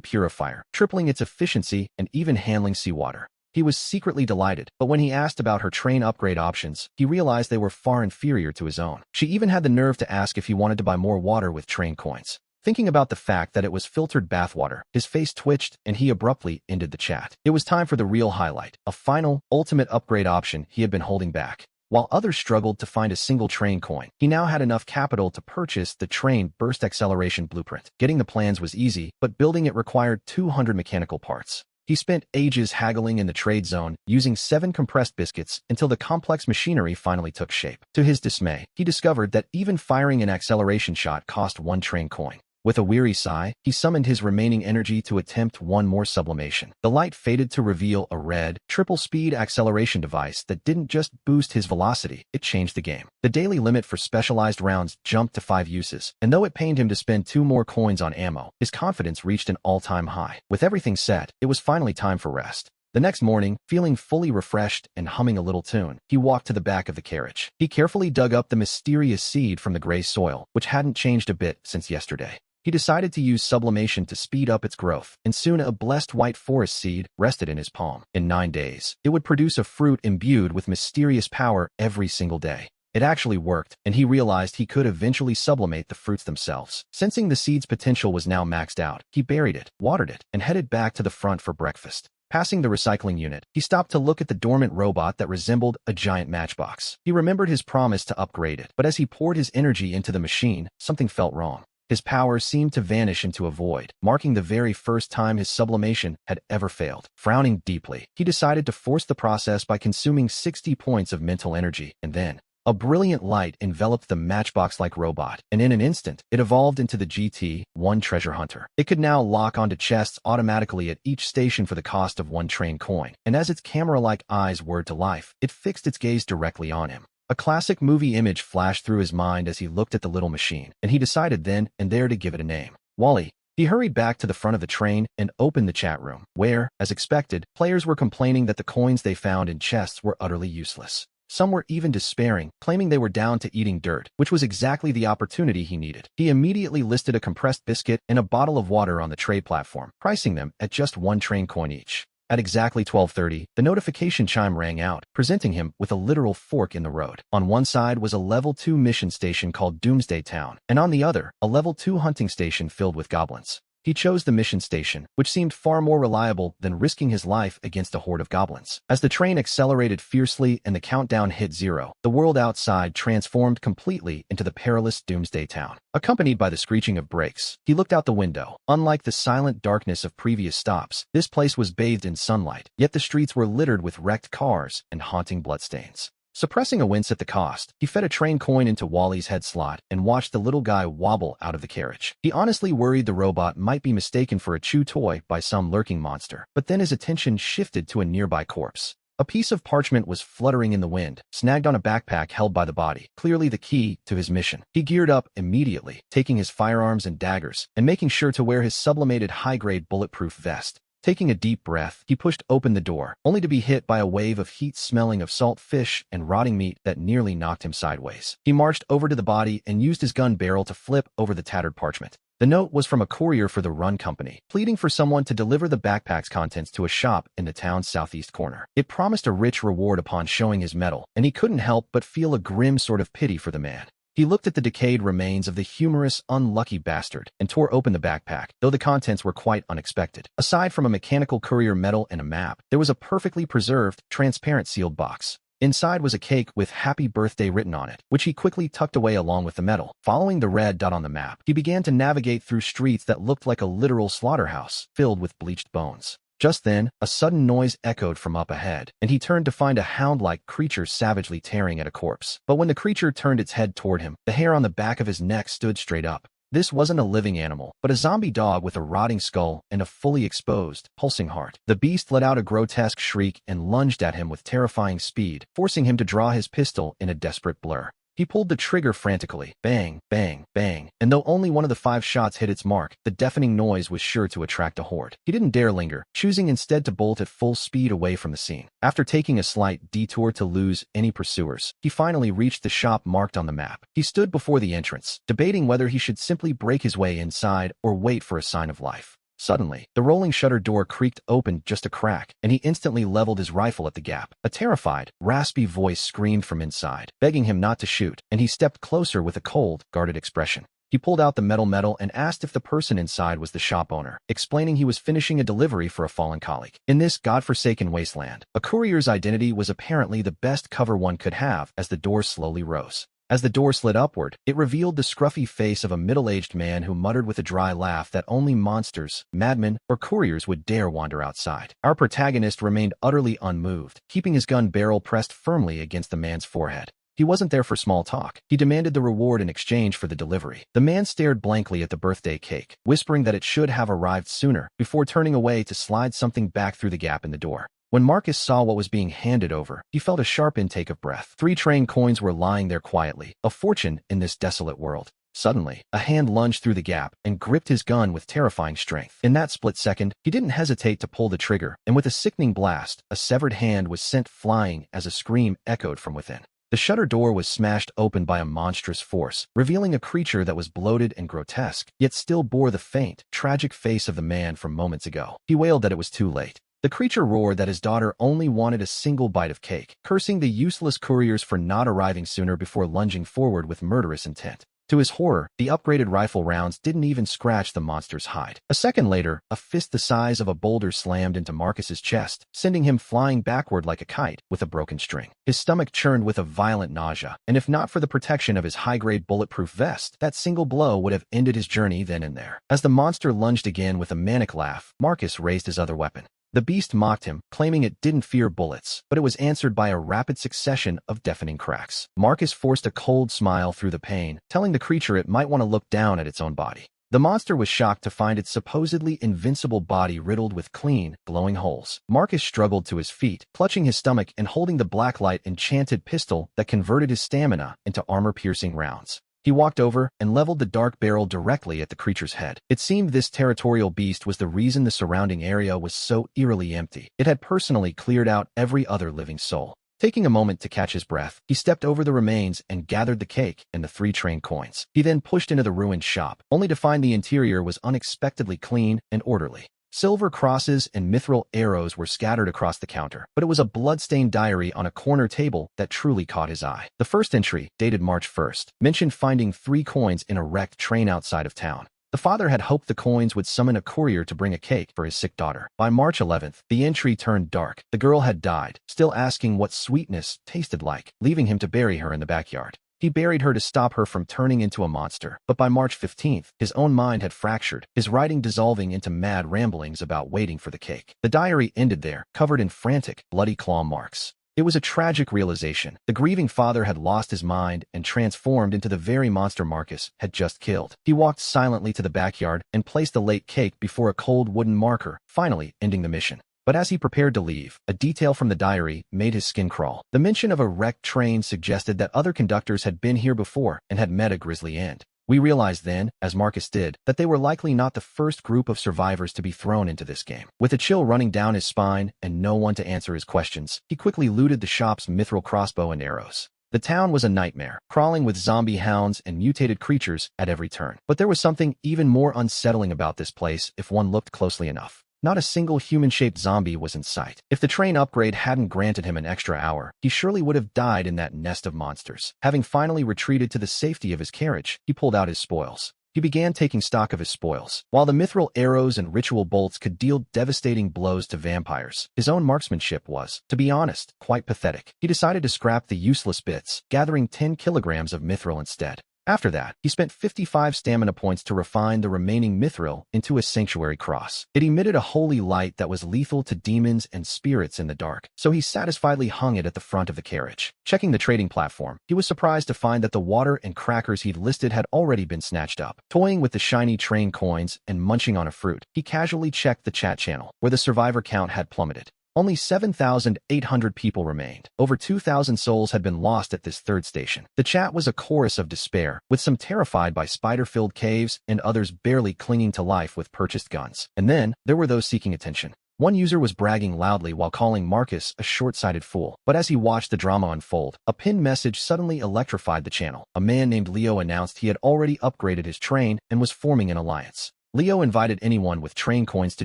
purifier, tripling its efficiency and even handling seawater. He was secretly delighted, but when he asked about her train upgrade options, he realized they were far inferior to his own. She even had the nerve to ask if he wanted to buy more water with train coins. Thinking about the fact that it was filtered bathwater, his face twitched and he abruptly ended the chat. It was time for the real highlight, a final, ultimate upgrade option he had been holding back. While others struggled to find a single train coin, he now had enough capital to purchase the train burst acceleration blueprint. Getting the plans was easy, but building it required 200 mechanical parts. He spent ages haggling in the trade zone, using 7 compressed biscuits until the complex machinery finally took shape. To his dismay, he discovered that even firing an acceleration shot cost 1 train coin. With a weary sigh, he summoned his remaining energy to attempt one more sublimation. The light faded to reveal a red, triple-speed acceleration device that didn't just boost his velocity, it changed the game. The daily limit for specialized rounds jumped to 5 uses, and though it pained him to spend 2 more coins on ammo, his confidence reached an all-time high. With everything set, it was finally time for rest. The next morning, feeling fully refreshed and humming a little tune, he walked to the back of the carriage. He carefully dug up the mysterious seed from the gray soil, which hadn't changed a bit since yesterday. He decided to use sublimation to speed up its growth, and soon a blessed white forest seed rested in his palm. In 9 days, it would produce a fruit imbued with mysterious power every single day. It actually worked, and he realized he could eventually sublimate the fruits themselves. Sensing the seed's potential was now maxed out, he buried it, watered it, and headed back to the front for breakfast. Passing the recycling unit, he stopped to look at the dormant robot that resembled a giant matchbox. He remembered his promise to upgrade it, but as he poured his energy into the machine, something felt wrong. His power seemed to vanish into a void, marking the very first time his sublimation had ever failed. Frowning deeply, he decided to force the process by consuming 60 points of mental energy, and then a brilliant light enveloped the matchbox-like robot, and in an instant, it evolved into the GT-1 treasure hunter. It could now lock onto chests automatically at each station for the cost of 1 train coin, and as its camera-like eyes whirred to life, it fixed its gaze directly on him. A classic movie image flashed through his mind as he looked at the little machine, and he decided then and there to give it a name. Wally. He hurried back to the front of the train and opened the chat room, where, as expected, players were complaining that the coins they found in chests were utterly useless. Some were even despairing, claiming they were down to eating dirt, which was exactly the opportunity he needed. He immediately listed a compressed biscuit and a bottle of water on the trade platform, pricing them at just 1 train coin each. At exactly 12:30, the notification chime rang out, presenting him with a literal fork in the road. On one side was a level 2 mission station called Doomsday Town, and on the other, a level 2 hunting station filled with goblins. He chose the mission station, which seemed far more reliable than risking his life against a horde of goblins. As the train accelerated fiercely and the countdown hit 0, the world outside transformed completely into the perilous Doomsday Town. Accompanied by the screeching of brakes, he looked out the window. Unlike the silent darkness of previous stops, this place was bathed in sunlight, yet the streets were littered with wrecked cars and haunting bloodstains. Suppressing a wince at the cost, he fed a train coin into Wally's head slot and watched the little guy wobble out of the carriage. He honestly worried the robot might be mistaken for a chew toy by some lurking monster, but then his attention shifted to a nearby corpse. A piece of parchment was fluttering in the wind, snagged on a backpack held by the body, clearly the key to his mission. He geared up immediately, taking his firearms and daggers, and making sure to wear his sublimated high-grade bulletproof vest. Taking a deep breath, he pushed open the door, only to be hit by a wave of heat smelling of salt fish and rotting meat that nearly knocked him sideways. He marched over to the body and used his gun barrel to flip over the tattered parchment. The note was from a courier for the Run Company, pleading for someone to deliver the backpack's contents to a shop in the town's southeast corner. It promised a rich reward upon showing his mettle, and he couldn't help but feel a grim sort of pity for the man. He looked at the decayed remains of the humorous, unlucky bastard and tore open the backpack, though the contents were quite unexpected. Aside from a mechanical courier medal and a map, there was a perfectly preserved, transparent sealed box. Inside was a cake with "Happy Birthday" written on it, which he quickly tucked away along with the medal. Following the red dot on the map, he began to navigate through streets that looked like a literal slaughterhouse, filled with bleached bones. Just then, a sudden noise echoed from up ahead, and he turned to find a hound-like creature savagely tearing at a corpse. But when the creature turned its head toward him, the hair on the back of his neck stood straight up. This wasn't a living animal, but a zombie dog with a rotting skull and a fully exposed, pulsing heart. The beast let out a grotesque shriek and lunged at him with terrifying speed, forcing him to draw his pistol in a desperate blur. He pulled the trigger frantically. Bang, bang, bang. And though only one of the 5 shots hit its mark, the deafening noise was sure to attract a horde. He didn't dare linger, choosing instead to bolt at full speed away from the scene. After taking a slight detour to lose any pursuers, he finally reached the shop marked on the map. He stood before the entrance, debating whether he should simply break his way inside or wait for a sign of life. Suddenly, the rolling shutter door creaked open just a crack, and he instantly leveled his rifle at the gap. A terrified, raspy voice screamed from inside, begging him not to shoot, and he stepped closer with a cold, guarded expression. He pulled out the metal medal and asked if the person inside was the shop owner, explaining he was finishing a delivery for a fallen colleague. In this godforsaken wasteland, a courier's identity was apparently the best cover one could have as the door slowly rose. As the door slid upward, it revealed the scruffy face of a middle-aged man who muttered with a dry laugh that only monsters, madmen, or couriers would dare wander outside. Our protagonist remained utterly unmoved, keeping his gun barrel pressed firmly against the man's forehead. He wasn't there for small talk. He demanded the reward in exchange for the delivery. The man stared blankly at the birthday cake, whispering that it should have arrived sooner, before turning away to slide something back through the gap in the door. When Marcus saw what was being handed over, he felt a sharp intake of breath. 3 train coins were lying there quietly, a fortune in this desolate world. Suddenly, a hand lunged through the gap and gripped his gun with terrifying strength. In that split second, he didn't hesitate to pull the trigger, and with a sickening blast, a severed hand was sent flying as a scream echoed from within. The shutter door was smashed open by a monstrous force, revealing a creature that was bloated and grotesque, yet still bore the faint, tragic face of the man from moments ago. He wailed that it was too late. The creature roared that his daughter only wanted a single bite of cake, cursing the useless couriers for not arriving sooner before lunging forward with murderous intent. To his horror, the upgraded rifle rounds didn't even scratch the monster's hide. A second later, a fist the size of a boulder slammed into Marcus's chest, sending him flying backward like a kite with a broken string. His stomach churned with a violent nausea, and if not for the protection of his high-grade bulletproof vest, that single blow would have ended his journey then and there. As the monster lunged again with a manic laugh, Marcus raised his other weapon. The beast mocked him, claiming it didn't fear bullets, but it was answered by a rapid succession of deafening cracks. Marcus forced a cold smile through the pain, telling the creature it might want to look down at its own body. The monster was shocked to find its supposedly invincible body riddled with clean, glowing holes. Marcus struggled to his feet, clutching his stomach and holding the blacklight enchanted pistol that converted his stamina into armor-piercing rounds. He walked over and leveled the dark barrel directly at the creature's head. It seemed this territorial beast was the reason the surrounding area was so eerily empty. It had personally cleared out every other living soul. Taking a moment to catch his breath, he stepped over the remains and gathered the cake and the 3 train coins. He then pushed into the ruined shop, only to find the interior was unexpectedly clean and orderly. Silver crosses and mithril arrows were scattered across the counter, but it was a blood-stained diary on a corner table that truly caught his eye. The first entry, dated March 1st, mentioned finding 3 coins in a wrecked train outside of town. The father had hoped the coins would summon a courier to bring a cake for his sick daughter. By March 11th, the entry turned dark. The girl had died, still asking what sweetness tasted like, leaving him to bury her in the backyard. He buried her to stop her from turning into a monster, but by March 15th, his own mind had fractured, his writing dissolving into mad ramblings about waiting for the cake. The diary ended there, covered in frantic, bloody claw marks. It was a tragic realization. The grieving father had lost his mind and transformed into the very monster Marcus had just killed. He walked silently to the backyard and placed the late cake before a cold wooden marker, finally ending the mission. But as he prepared to leave, a detail from the diary made his skin crawl. The mention of a wrecked train suggested that other conductors had been here before and had met a grisly end. We realized then, as Marcus did, that they were likely not the first group of survivors to be thrown into this game. With a chill running down his spine and no one to answer his questions, he quickly looted the shop's mithril crossbow and arrows. The town was a nightmare, crawling with zombie hounds and mutated creatures at every turn. But there was something even more unsettling about this place if one looked closely enough. Not a single human-shaped zombie was in sight. If the train upgrade hadn't granted him an extra hour, he surely would have died in that nest of monsters. Having finally retreated to the safety of his carriage, he pulled out his spoils. he began taking stock of his spoils. While the mithril arrows and ritual bolts could deal devastating blows to vampires, his own marksmanship was, to be honest, quite pathetic. He decided to scrap the useless bits, gathering 10 kilograms of mithril instead. After that, he spent 55 stamina points to refine the remaining mithril into a sanctuary cross. It emitted a holy light that was lethal to demons and spirits in the dark, so he satisfiedly hung it at the front of the carriage. Checking the trading platform, he was surprised to find that the water and crackers he'd listed had already been snatched up. Toying with the shiny train coins and munching on a fruit, he casually checked the chat channel, where the survivor count had plummeted. Only 7,800 people remained. Over 2,000 souls had been lost at this third station. The chat was a chorus of despair, with some terrified by spider-filled caves and others barely clinging to life with purchased guns. And then, there were those seeking attention. One user was bragging loudly while calling Marcus a short-sighted fool. But as he watched the drama unfold, a pinned message suddenly electrified the channel. A man named Leo announced he had already upgraded his train and was forming an alliance. Leo invited anyone with train coins to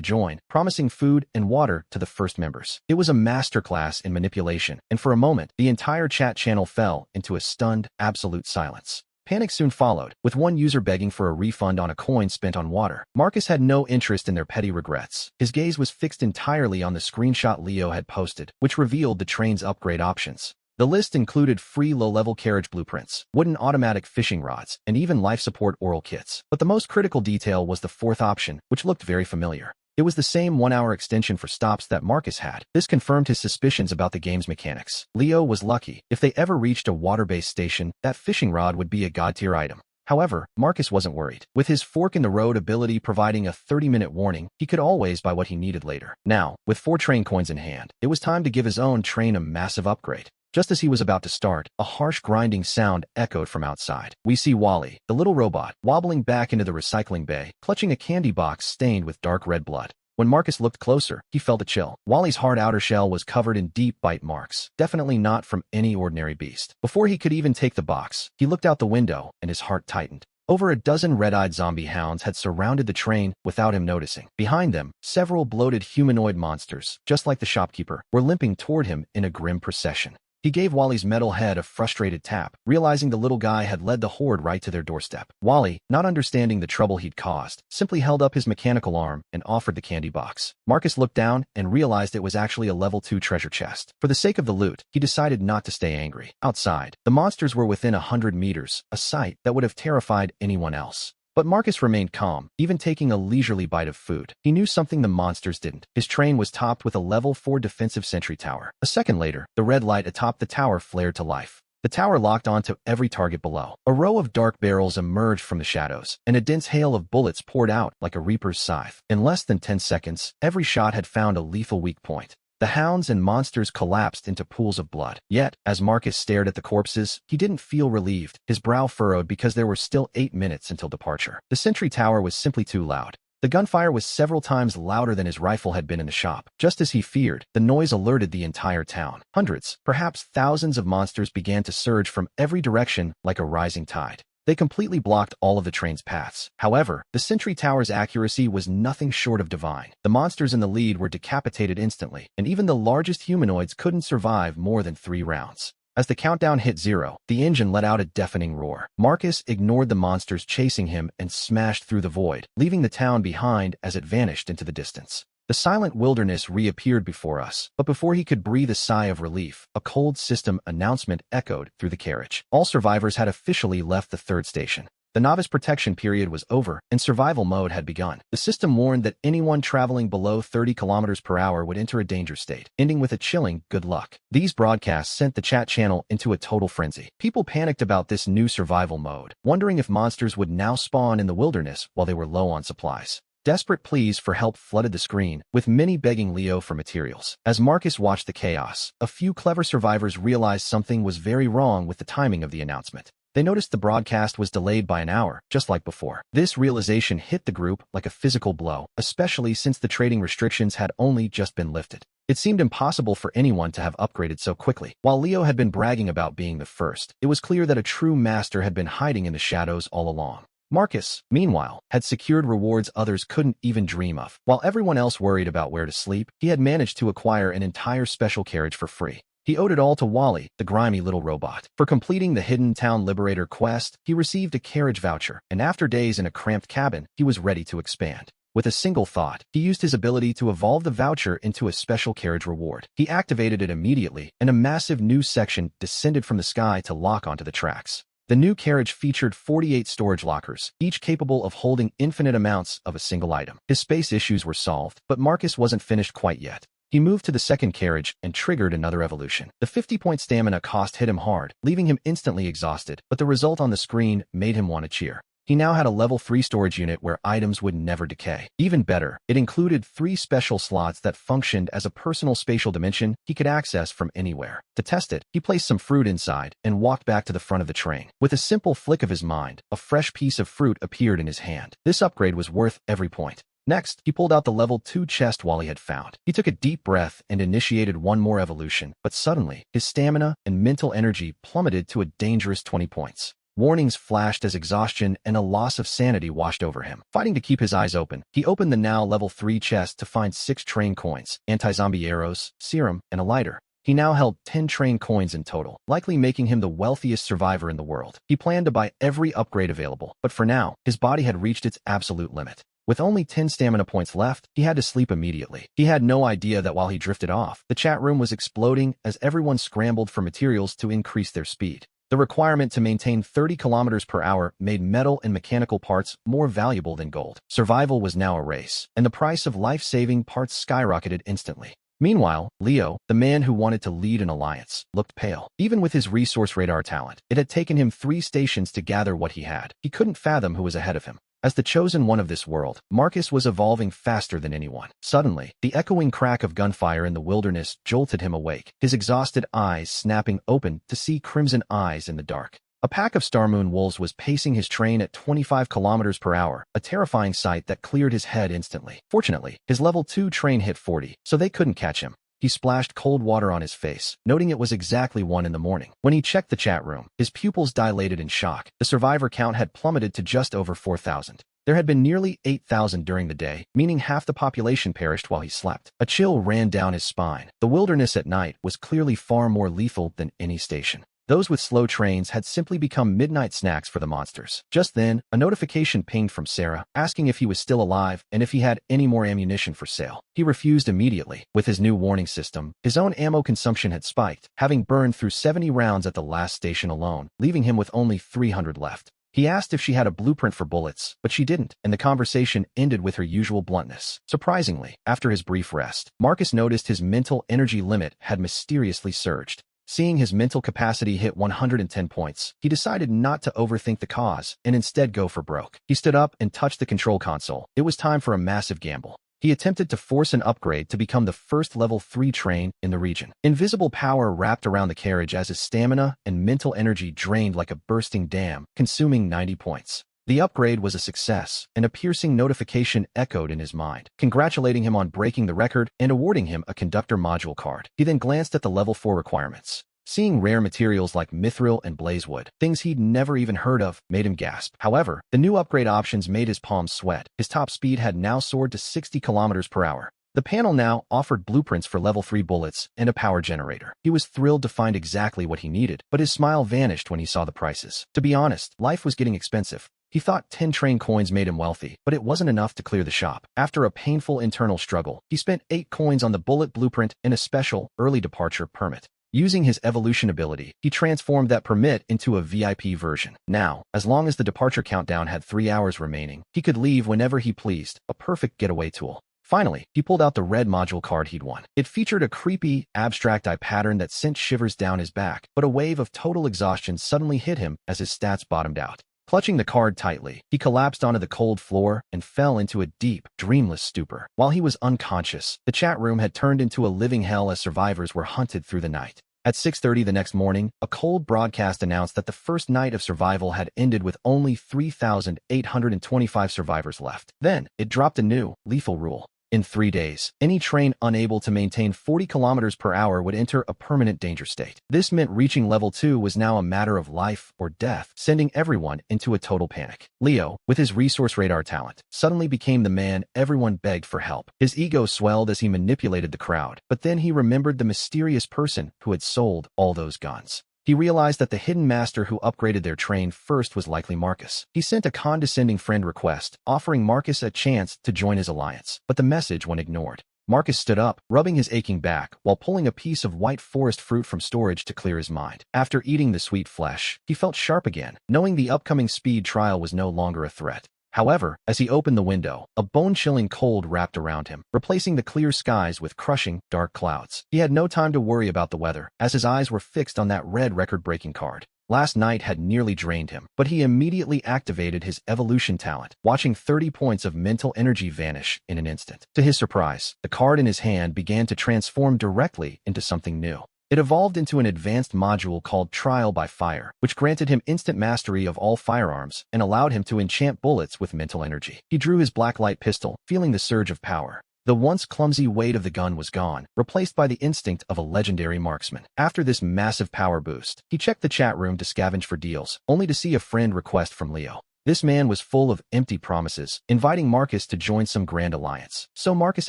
join, promising food and water to the first members. It was a masterclass in manipulation, and for a moment, the entire chat channel fell into a stunned, absolute silence. Panic soon followed, with one user begging for a refund on a coin spent on water. Marcus had no interest in their petty regrets. His gaze was fixed entirely on the screenshot Leo had posted, which revealed the train's upgrade options. The list included free low-level carriage blueprints, wooden automatic fishing rods, and even life support oral kits. But the most critical detail was the fourth option, which looked very familiar. It was the same 1-hour extension for stops that Marcus had. This confirmed his suspicions about the game's mechanics. Leo was lucky. If they ever reached a water-based station, that fishing rod would be a god-tier item. However, Marcus wasn't worried. With his fork-in-the-road ability providing a 30-minute warning, he could always buy what he needed later. Now, with 4 train coins in hand, it was time to give his own train a massive upgrade. Just as he was about to start, a harsh grinding sound echoed from outside. We see Wally, the little robot, wobbling back into the recycling bay, clutching a candy box stained with dark red blood. When Marcus looked closer, he felt a chill. Wally's hard outer shell was covered in deep bite marks, definitely not from any ordinary beast. Before he could even take the box, he looked out the window and his heart tightened. Over a dozen red-eyed zombie hounds had surrounded the train without him noticing. Behind them, several bloated humanoid monsters, just like the shopkeeper, were limping toward him in a grim procession. He gave Wally's metal head a frustrated tap, realizing the little guy had led the horde right to their doorstep. Wally, not understanding the trouble he'd caused, simply held up his mechanical arm and offered the candy box. Marcus looked down and realized it was actually a level 2 treasure chest. For the sake of the loot, he decided not to stay angry. Outside, the monsters were within 100 meters, a sight that would have terrified anyone else. But Marcus remained calm, even taking a leisurely bite of food. He knew something the monsters didn't. His train was topped with a level 4 defensive sentry tower. A second later, the red light atop the tower flared to life. The tower locked onto every target below. A row of dark barrels emerged from the shadows, and a dense hail of bullets poured out like a reaper's scythe. In less than 10 seconds, every shot had found a lethal weak point. The hounds and monsters collapsed into pools of blood. Yet, as Marcus stared at the corpses, he didn't feel relieved. His brow furrowed because there were still 8 minutes until departure. The sentry tower was simply too loud. The gunfire was several times louder than his rifle had been in the shop. Just as he feared, the noise alerted the entire town. Hundreds, perhaps thousands of monsters began to surge from every direction like a rising tide. They completely blocked all of the train's paths. However, the sentry tower's accuracy was nothing short of divine. The monsters in the lead were decapitated instantly, and even the largest humanoids couldn't survive more than 3 rounds. As the countdown hit 0, the engine let out a deafening roar. Marcus ignored the monsters chasing him and smashed through the void, leaving the town behind as it vanished into the distance. The silent wilderness reappeared before us, but before he could breathe a sigh of relief, a cold system announcement echoed through the carriage. All survivors had officially left the third station. The novice protection period was over, and survival mode had begun. The system warned that anyone traveling below 30 kilometers per hour would enter a danger state, ending with a chilling good luck. These broadcasts sent the chat channel into a total frenzy. People panicked about this new survival mode, wondering if monsters would now spawn in the wilderness while they were low on supplies. Desperate pleas for help flooded the screen, with many begging Leo for materials. As Marcus watched the chaos, a few clever survivors realized something was very wrong with the timing of the announcement. They noticed the broadcast was delayed by an hour, just like before. This realization hit the group like a physical blow, especially since the trading restrictions had only just been lifted. It seemed impossible for anyone to have upgraded so quickly. While Leo had been bragging about being the first, it was clear that a true master had been hiding in the shadows all along. Marcus, meanwhile, had secured rewards others couldn't even dream of. While everyone else worried about where to sleep, he had managed to acquire an entire special carriage for free. He owed it all to Wally, the grimy little robot. For completing the Hidden Town Liberator quest, he received a carriage voucher, and after days in a cramped cabin, he was ready to expand. With a single thought, he used his ability to evolve the voucher into a special carriage reward. He activated it immediately, and a massive new section descended from the sky to lock onto the tracks. The new carriage featured 48 storage lockers, each capable of holding infinite amounts of a single item. His space issues were solved, but Marcus wasn't finished quite yet. He moved to the second carriage and triggered another evolution. The 50-point stamina cost hit him hard, leaving him instantly exhausted, but the result on the screen made him want to cheer. He now had a level 3 storage unit where items would never decay. Even better, it included 3 special slots that functioned as a personal spatial dimension he could access from anywhere. To test it, he placed some fruit inside and walked back to the front of the train. With a simple flick of his mind, a fresh piece of fruit appeared in his hand. This upgrade was worth every point. Next, he pulled out the level 2 chest Wally had found. He took a deep breath and initiated one more evolution, but suddenly, his stamina and mental energy plummeted to a dangerous 20 points. Warnings flashed as exhaustion and a loss of sanity washed over him. Fighting to keep his eyes open, he opened the now level 3 chest to find 6 train coins, anti-zombie arrows, serum, and a lighter. He now held 10 train coins in total, likely making him the wealthiest survivor in the world. He planned to buy every upgrade available, but for now, his body had reached its absolute limit. With only 10 stamina points left, he had to sleep immediately. He had no idea that while he drifted off, the chat room was exploding as everyone scrambled for materials to increase their speed. The requirement to maintain 30 kilometers per hour made metal and mechanical parts more valuable than gold. Survival was now a race, and the price of life-saving parts skyrocketed instantly. Meanwhile, Leo, the man who wanted to lead an alliance, looked pale. Even with his resource radar talent, it had taken him 3 stations to gather what he had. He couldn't fathom who was ahead of him. As the chosen one of this world, Marcus was evolving faster than anyone. Suddenly, the echoing crack of gunfire in the wilderness jolted him awake, his exhausted eyes snapping open to see crimson eyes in the dark. A pack of Star Moon wolves was pacing his train at 25 kilometers per hour, a terrifying sight that cleared his head instantly. Fortunately, his level 2 train hit 40, so they couldn't catch him. He splashed cold water on his face, noting it was exactly 1 in the morning. When he checked the chat room, his pupils dilated in shock. The survivor count had plummeted to just over 4,000. There had been nearly 8,000 during the day, meaning half the population perished while he slept. A chill ran down his spine. The wilderness at night was clearly far more lethal than any station. Those with slow trains had simply become midnight snacks for the monsters. Just then, a notification pinged from Sarah, asking if he was still alive and if he had any more ammunition for sale. He refused immediately. With his new warning system, his own ammo consumption had spiked, having burned through 70 rounds at the last station alone, leaving him with only 300 left. He asked if she had a blueprint for bullets, but she didn't, and the conversation ended with her usual bluntness. Surprisingly, after his brief rest, Marcus noticed his mental energy limit had mysteriously surged. Seeing his mental capacity hit 110 points, he decided not to overthink the cause and instead go for broke. He stood up and touched the control console. It was time for a massive gamble. He attempted to force an upgrade to become the first level 3 train in the region. Invisible power wrapped around the carriage as his stamina and mental energy drained like a bursting dam, consuming 90 points. The upgrade was a success, and a piercing notification echoed in his mind, congratulating him on breaking the record and awarding him a conductor module card. He then glanced at the level 4 requirements. Seeing rare materials like mithril and blazewood, things he'd never even heard of, made him gasp. However, the new upgrade options made his palms sweat. His top speed had now soared to 60 kilometers per hour. The panel now offered blueprints for level 3 bullets and a power generator. He was thrilled to find exactly what he needed, but his smile vanished when he saw the prices. To be honest, life was getting expensive. He thought 10 train coins made him wealthy, but it wasn't enough to clear the shop. After a painful internal struggle, he spent 8 coins on the bullet blueprint and a special early departure permit. Using his evolution ability, he transformed that permit into a VIP version. Now, as long as the departure countdown had 3 hours remaining, he could leave whenever he pleased, a perfect getaway tool. Finally, he pulled out the red module card he'd won. It featured a creepy, abstract eye pattern that sent shivers down his back, but a wave of total exhaustion suddenly hit him as his stats bottomed out. Clutching the card tightly, he collapsed onto the cold floor and fell into a deep, dreamless stupor. While he was unconscious, the chat room had turned into a living hell as survivors were hunted through the night. At 6:30 the next morning, a cold broadcast announced that the first night of survival had ended with only 3,825 survivors left. Then, it dropped a new, lethal rule. In 3 days, any train unable to maintain 40 kilometers per hour would enter a permanent danger state. This meant reaching level 2 was now a matter of life or death, sending everyone into a total panic. Leo, with his resource radar talent, suddenly became the man everyone begged for help. His ego swelled as he manipulated the crowd, but then he remembered the mysterious person who had sold all those guns. He realized that the hidden master who upgraded their train first was likely Marcus. He sent a condescending friend request, offering Marcus a chance to join his alliance, but the message went ignored. Marcus stood up, rubbing his aching back, while pulling a piece of white forest fruit from storage to clear his mind. After eating the sweet flesh, he felt sharp again, knowing the upcoming speed trial was no longer a threat. However, as he opened the window, a bone-chilling cold wrapped around him, replacing the clear skies with crushing, dark clouds. He had no time to worry about the weather, as his eyes were fixed on that red record-breaking card. Last night had nearly drained him, but he immediately activated his evolution talent, watching 30 points of mental energy vanish in an instant. To his surprise, the card in his hand began to transform directly into something new. It evolved into an advanced module called Trial by Fire, which granted him instant mastery of all firearms and allowed him to enchant bullets with mental energy. He drew his blacklight pistol, feeling the surge of power. The once clumsy weight of the gun was gone, replaced by the instinct of a legendary marksman. After this massive power boost, he checked the chat room to scavenge for deals, only to see a friend request from Leo. This man was full of empty promises, inviting Marcus to join some grand alliance. So Marcus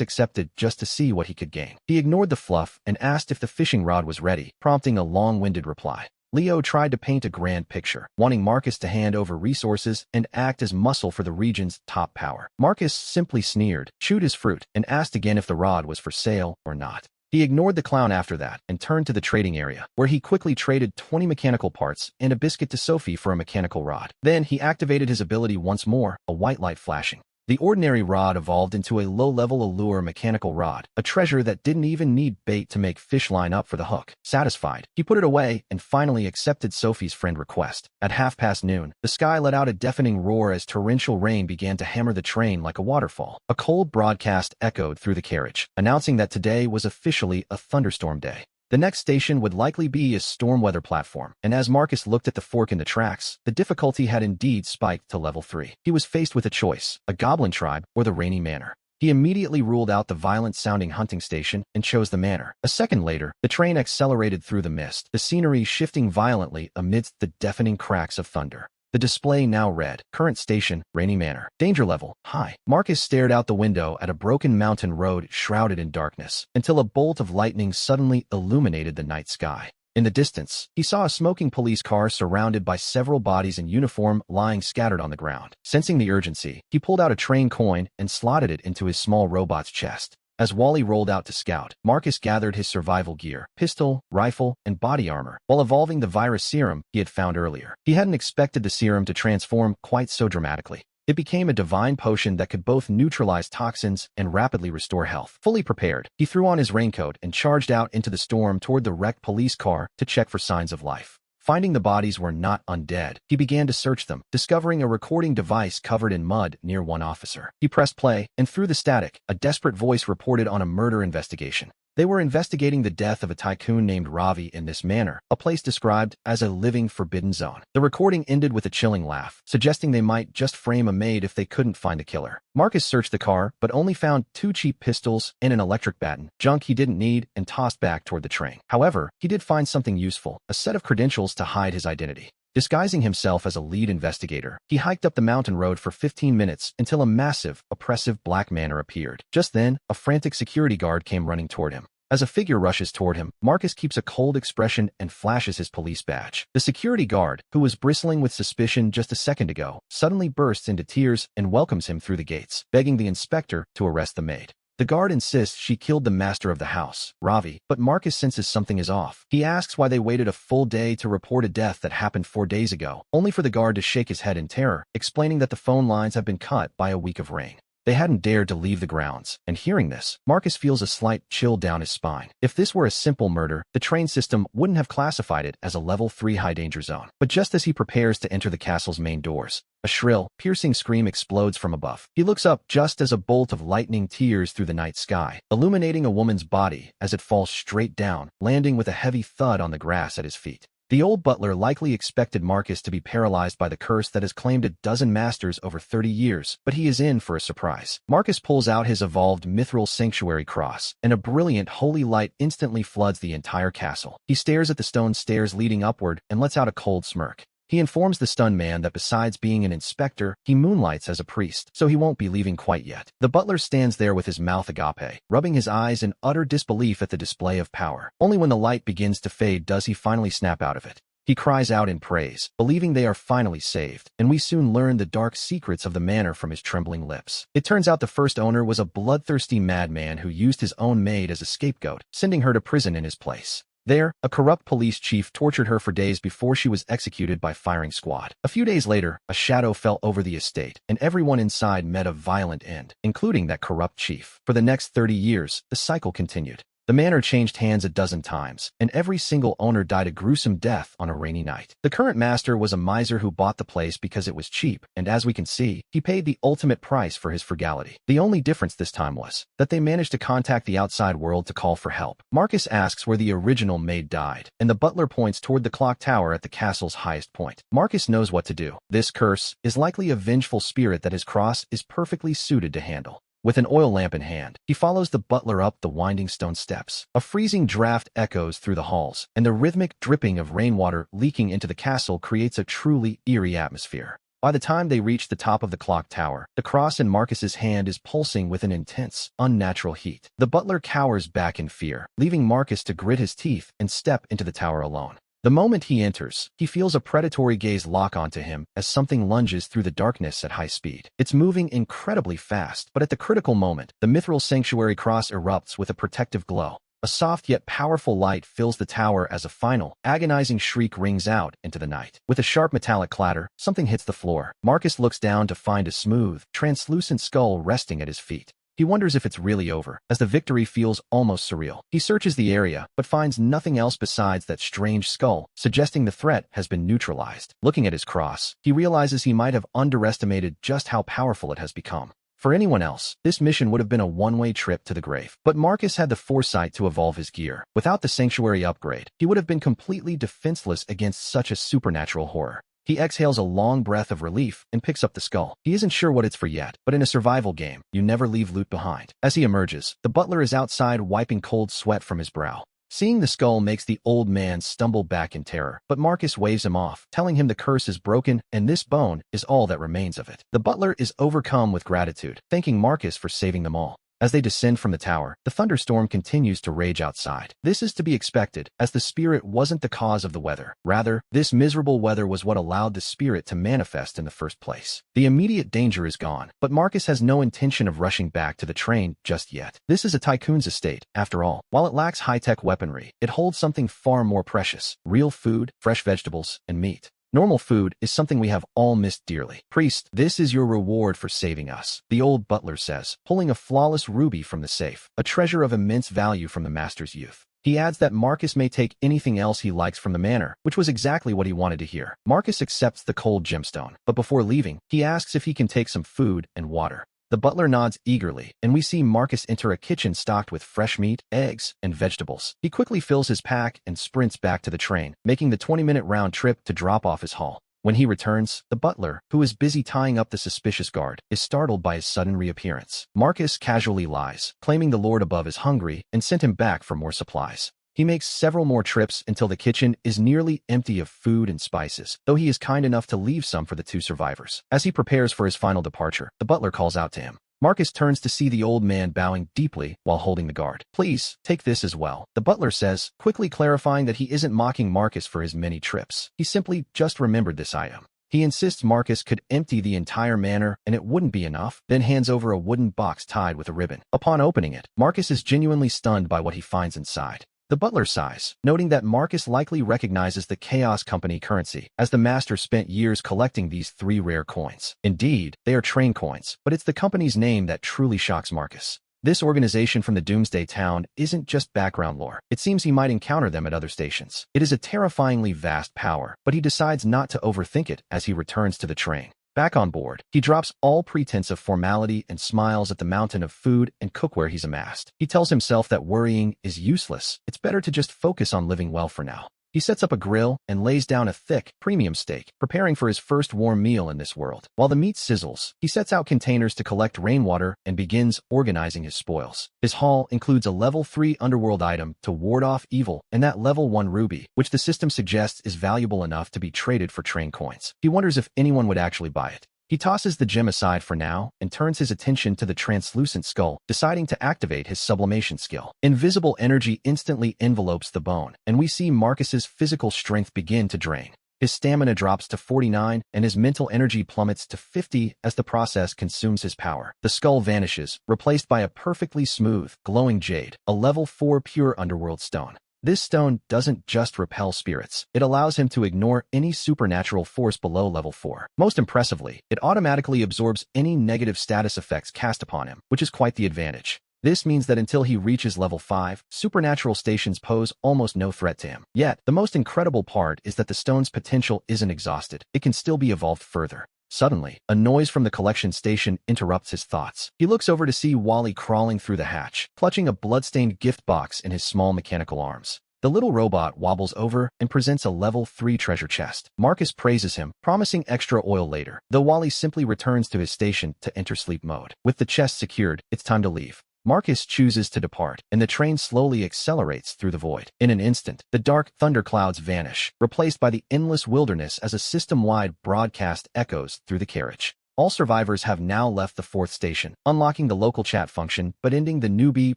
accepted just to see what he could gain. He ignored the fluff and asked if the fishing rod was ready, prompting a long-winded reply. Leo tried to paint a grand picture, wanting Marcus to hand over resources and act as muscle for the region's top power. Marcus simply sneered, chewed his fruit, and asked again if the rod was for sale or not. He ignored the clown after that and turned to the trading area, where he quickly traded 20 mechanical parts and a biscuit to Sophie for a mechanical rod. Then he activated his ability once more, a white light flashing. The ordinary rod evolved into a low-level allure mechanical rod, a treasure that didn't even need bait to make fish line up for the hook. Satisfied, he put it away and finally accepted Sophie's friend request. At noon, the sky let out a deafening roar as torrential rain began to hammer the train like a waterfall. A cold broadcast echoed through the carriage, announcing that today was officially a thunderstorm day. The next station would likely be a storm weather platform, and as Marcus looked at the fork in the tracks, the difficulty had indeed spiked to level 3. He was faced with a choice, a goblin tribe or the rainy manor. He immediately ruled out the violent-sounding hunting station and chose the manor. A second later, the train accelerated through the mist, the scenery shifting violently amidst the deafening cracks of thunder. The display now read, Current Station, Rainy Manor. Danger level, high. Marcus stared out the window at a broken mountain road shrouded in darkness, until a bolt of lightning suddenly illuminated the night sky. In the distance, he saw a smoking police car surrounded by several bodies in uniform lying scattered on the ground. Sensing the urgency, he pulled out a train coin and slotted it into his small robot's chest. As Wally rolled out to scout, Marcus gathered his survival gear, pistol, rifle, and body armor, while evolving the virus serum he had found earlier. He hadn't expected the serum to transform quite so dramatically. It became a divine potion that could both neutralize toxins and rapidly restore health. Fully prepared, he threw on his raincoat and charged out into the storm toward the wrecked police car to check for signs of life. Finding the bodies were not undead, he began to search them, discovering a recording device covered in mud near one officer. He pressed play, and through the static, a desperate voice reported on a murder investigation. They were investigating the death of a tycoon named Ravi in this manor, a place described as a living forbidden zone. The recording ended with a chilling laugh, suggesting they might just frame a maid if they couldn't find the killer. Marcus searched the car, but only found 2 cheap pistols and an electric baton, junk he didn't need, and tossed back toward the train. However, he did find something useful, a set of credentials to hide his identity. Disguising himself as a lead investigator, he hiked up the mountain road for 15 minutes until a massive, oppressive black manor appeared. Just then, a frantic security guard came running toward him. As a figure rushes toward him, Marcus keeps a cold expression and flashes his police badge. The security guard, who was bristling with suspicion just a second ago, suddenly bursts into tears and welcomes him through the gates, begging the inspector to arrest the maid. The guard insists she killed the master of the house, Ravi, but Marcus senses something is off. He asks why they waited a full day to report a death that happened 4 days ago, only for the guard to shake his head in terror, explaining that the phone lines have been cut by a week of rain. They hadn't dared to leave the grounds, and hearing this, Marcus feels a slight chill down his spine. If this were a simple murder, the train system wouldn't have classified it as a level 3 high danger zone. But just as he prepares to enter the castle's main doors, a shrill, piercing scream explodes from above. He looks up just as a bolt of lightning tears through the night sky, illuminating a woman's body as it falls straight down, landing with a heavy thud on the grass at his feet. The old butler likely expected Marcus to be paralyzed by the curse that has claimed a dozen masters over 30 years, but he is in for a surprise. Marcus pulls out his evolved mithril sanctuary cross, and a brilliant holy light instantly floods the entire castle. He stares at the stone stairs leading upward and lets out a cold smirk. He informs the stunned man that besides being an inspector, he moonlights as a priest, so he won't be leaving quite yet. The butler stands there with his mouth agape, rubbing his eyes in utter disbelief at the display of power. Only when the light begins to fade does he finally snap out of it. He cries out in praise, believing they are finally saved, and we soon learn the dark secrets of the manor from his trembling lips. It turns out the first owner was a bloodthirsty madman who used his own maid as a scapegoat, sending her to prison in his place. There, a corrupt police chief tortured her for days before she was executed by firing squad. A few days later, a shadow fell over the estate, and everyone inside met a violent end, including that corrupt chief. For the next 30 years, the cycle continued. The manor changed hands a dozen times, and every single owner died a gruesome death on a rainy night. The current master was a miser who bought the place because it was cheap, and as we can see, he paid the ultimate price for his frugality. The only difference this time was that they managed to contact the outside world to call for help. Marcus asks where the original maid died, and the butler points toward the clock tower at the castle's highest point. Marcus knows what to do. This curse is likely a vengeful spirit that his cross is perfectly suited to handle. With an oil lamp in hand, he follows the butler up the winding stone steps. A freezing draft echoes through the halls, and the rhythmic dripping of rainwater leaking into the castle creates a truly eerie atmosphere. By the time they reach the top of the clock tower, the cross in Marcus's hand is pulsing with an intense, unnatural heat. The butler cowers back in fear, leaving Marcus to grit his teeth and step into the tower alone. The moment he enters, he feels a predatory gaze lock onto him as something lunges through the darkness at high speed. It's moving incredibly fast, but at the critical moment, the mithril sanctuary cross erupts with a protective glow. A soft yet powerful light fills the tower as a final, agonizing shriek rings out into the night. With a sharp metallic clatter, something hits the floor. Marcus looks down to find a smooth, translucent skull resting at his feet. He wonders if it's really over, as the victory feels almost surreal. He searches the area, but finds nothing else besides that strange skull, suggesting the threat has been neutralized. Looking at his cross, he realizes he might have underestimated just how powerful it has become. For anyone else, this mission would have been a one-way trip to the grave. But Marcus had the foresight to evolve his gear. Without the sanctuary upgrade, he would have been completely defenseless against such a supernatural horror. He exhales a long breath of relief and picks up the skull. He isn't sure what it's for yet, but in a survival game, you never leave loot behind. As he emerges, the butler is outside wiping cold sweat from his brow. Seeing the skull makes the old man stumble back in terror, but Marcus waves him off, telling him the curse is broken and this bone is all that remains of it. The butler is overcome with gratitude, thanking Marcus for saving them all. As they descend from the tower, the thunderstorm continues to rage outside. This is to be expected, as the spirit wasn't the cause of the weather. Rather, this miserable weather was what allowed the spirit to manifest in the first place. The immediate danger is gone, but Marcus has no intention of rushing back to the train just yet. This is a tycoon's estate, after all. While it lacks high-tech weaponry, it holds something far more precious: real food, fresh vegetables, and meat. Normal food is something we have all missed dearly. Priest, this is your reward for saving us, the old butler says, pulling a flawless ruby from the safe, a treasure of immense value from the master's youth. He adds that Marcus may take anything else he likes from the manor, which was exactly what he wanted to hear. Marcus accepts the cold gemstone, but before leaving, he asks if he can take some food and water. The butler nods eagerly, and we see Marcus enter a kitchen stocked with fresh meat, eggs, and vegetables. He quickly fills his pack and sprints back to the train, making the 20-minute round trip to drop off his haul. When he returns, the butler, who is busy tying up the suspicious guard, is startled by his sudden reappearance. Marcus casually lies, claiming the lord above is hungry and sent him back for more supplies. He makes several more trips until the kitchen is nearly empty of food and spices, though he is kind enough to leave some for the two survivors. As he prepares for his final departure, the butler calls out to him. Marcus turns to see the old man bowing deeply while holding the guard. "Please, take this as well," the butler says, quickly clarifying that he isn't mocking Marcus for his many trips. He simply just remembered this item. He insists Marcus could empty the entire manor and it wouldn't be enough, then hands over a wooden box tied with a ribbon. Upon opening it, Marcus is genuinely stunned by what he finds inside. The butler sighs, noting that Marcus likely recognizes the Chaos Company currency, as the master spent years collecting these 3 rare coins. Indeed, they are train coins, but it's the company's name that truly shocks Marcus. This organization from the Doomsday Town isn't just background lore. It seems he might encounter them at other stations. It is a terrifyingly vast power, but he decides not to overthink it as he returns to the train. Back on board, he drops all pretense of formality and smiles at the mountain of food and cookware he's amassed. He tells himself that worrying is useless. It's better to just focus on living well for now. He sets up a grill and lays down a thick, premium steak, preparing for his first warm meal in this world. While the meat sizzles, he sets out containers to collect rainwater and begins organizing his spoils. His haul includes a level 3 underworld item to ward off evil and that level 1 ruby, which the system suggests is valuable enough to be traded for train coins. He wonders if anyone would actually buy it. He tosses the gem aside for now and turns his attention to the translucent skull, deciding to activate his sublimation skill. Invisible energy instantly envelopes the bone, and we see Marcus's physical strength begin to drain. His stamina drops to 49, and his mental energy plummets to 50 as the process consumes his power. The skull vanishes, replaced by a perfectly smooth, glowing jade, a level 4 pure underworld stone. This stone doesn't just repel spirits, it allows him to ignore any supernatural force below level 4. Most impressively, it automatically absorbs any negative status effects cast upon him, which is quite the advantage. This means that until he reaches level 5, supernatural stations pose almost no threat to him. Yet, the most incredible part is that the stone's potential isn't exhausted. It can still be evolved further. Suddenly, a noise from the collection station interrupts his thoughts. He looks over to see Wally crawling through the hatch, clutching a bloodstained gift box in his small mechanical arms. The little robot wobbles over and presents a level 3 treasure chest. Marcus praises him, promising extra oil later, though Wally simply returns to his station to enter sleep mode. With the chest secured, it's time to leave. Marcus chooses to depart, and the train slowly accelerates through the void. In an instant, the dark thunderclouds vanish, replaced by the endless wilderness as a system-wide broadcast echoes through the carriage. All survivors have now left the 4th station, unlocking the local chat function but ending the newbie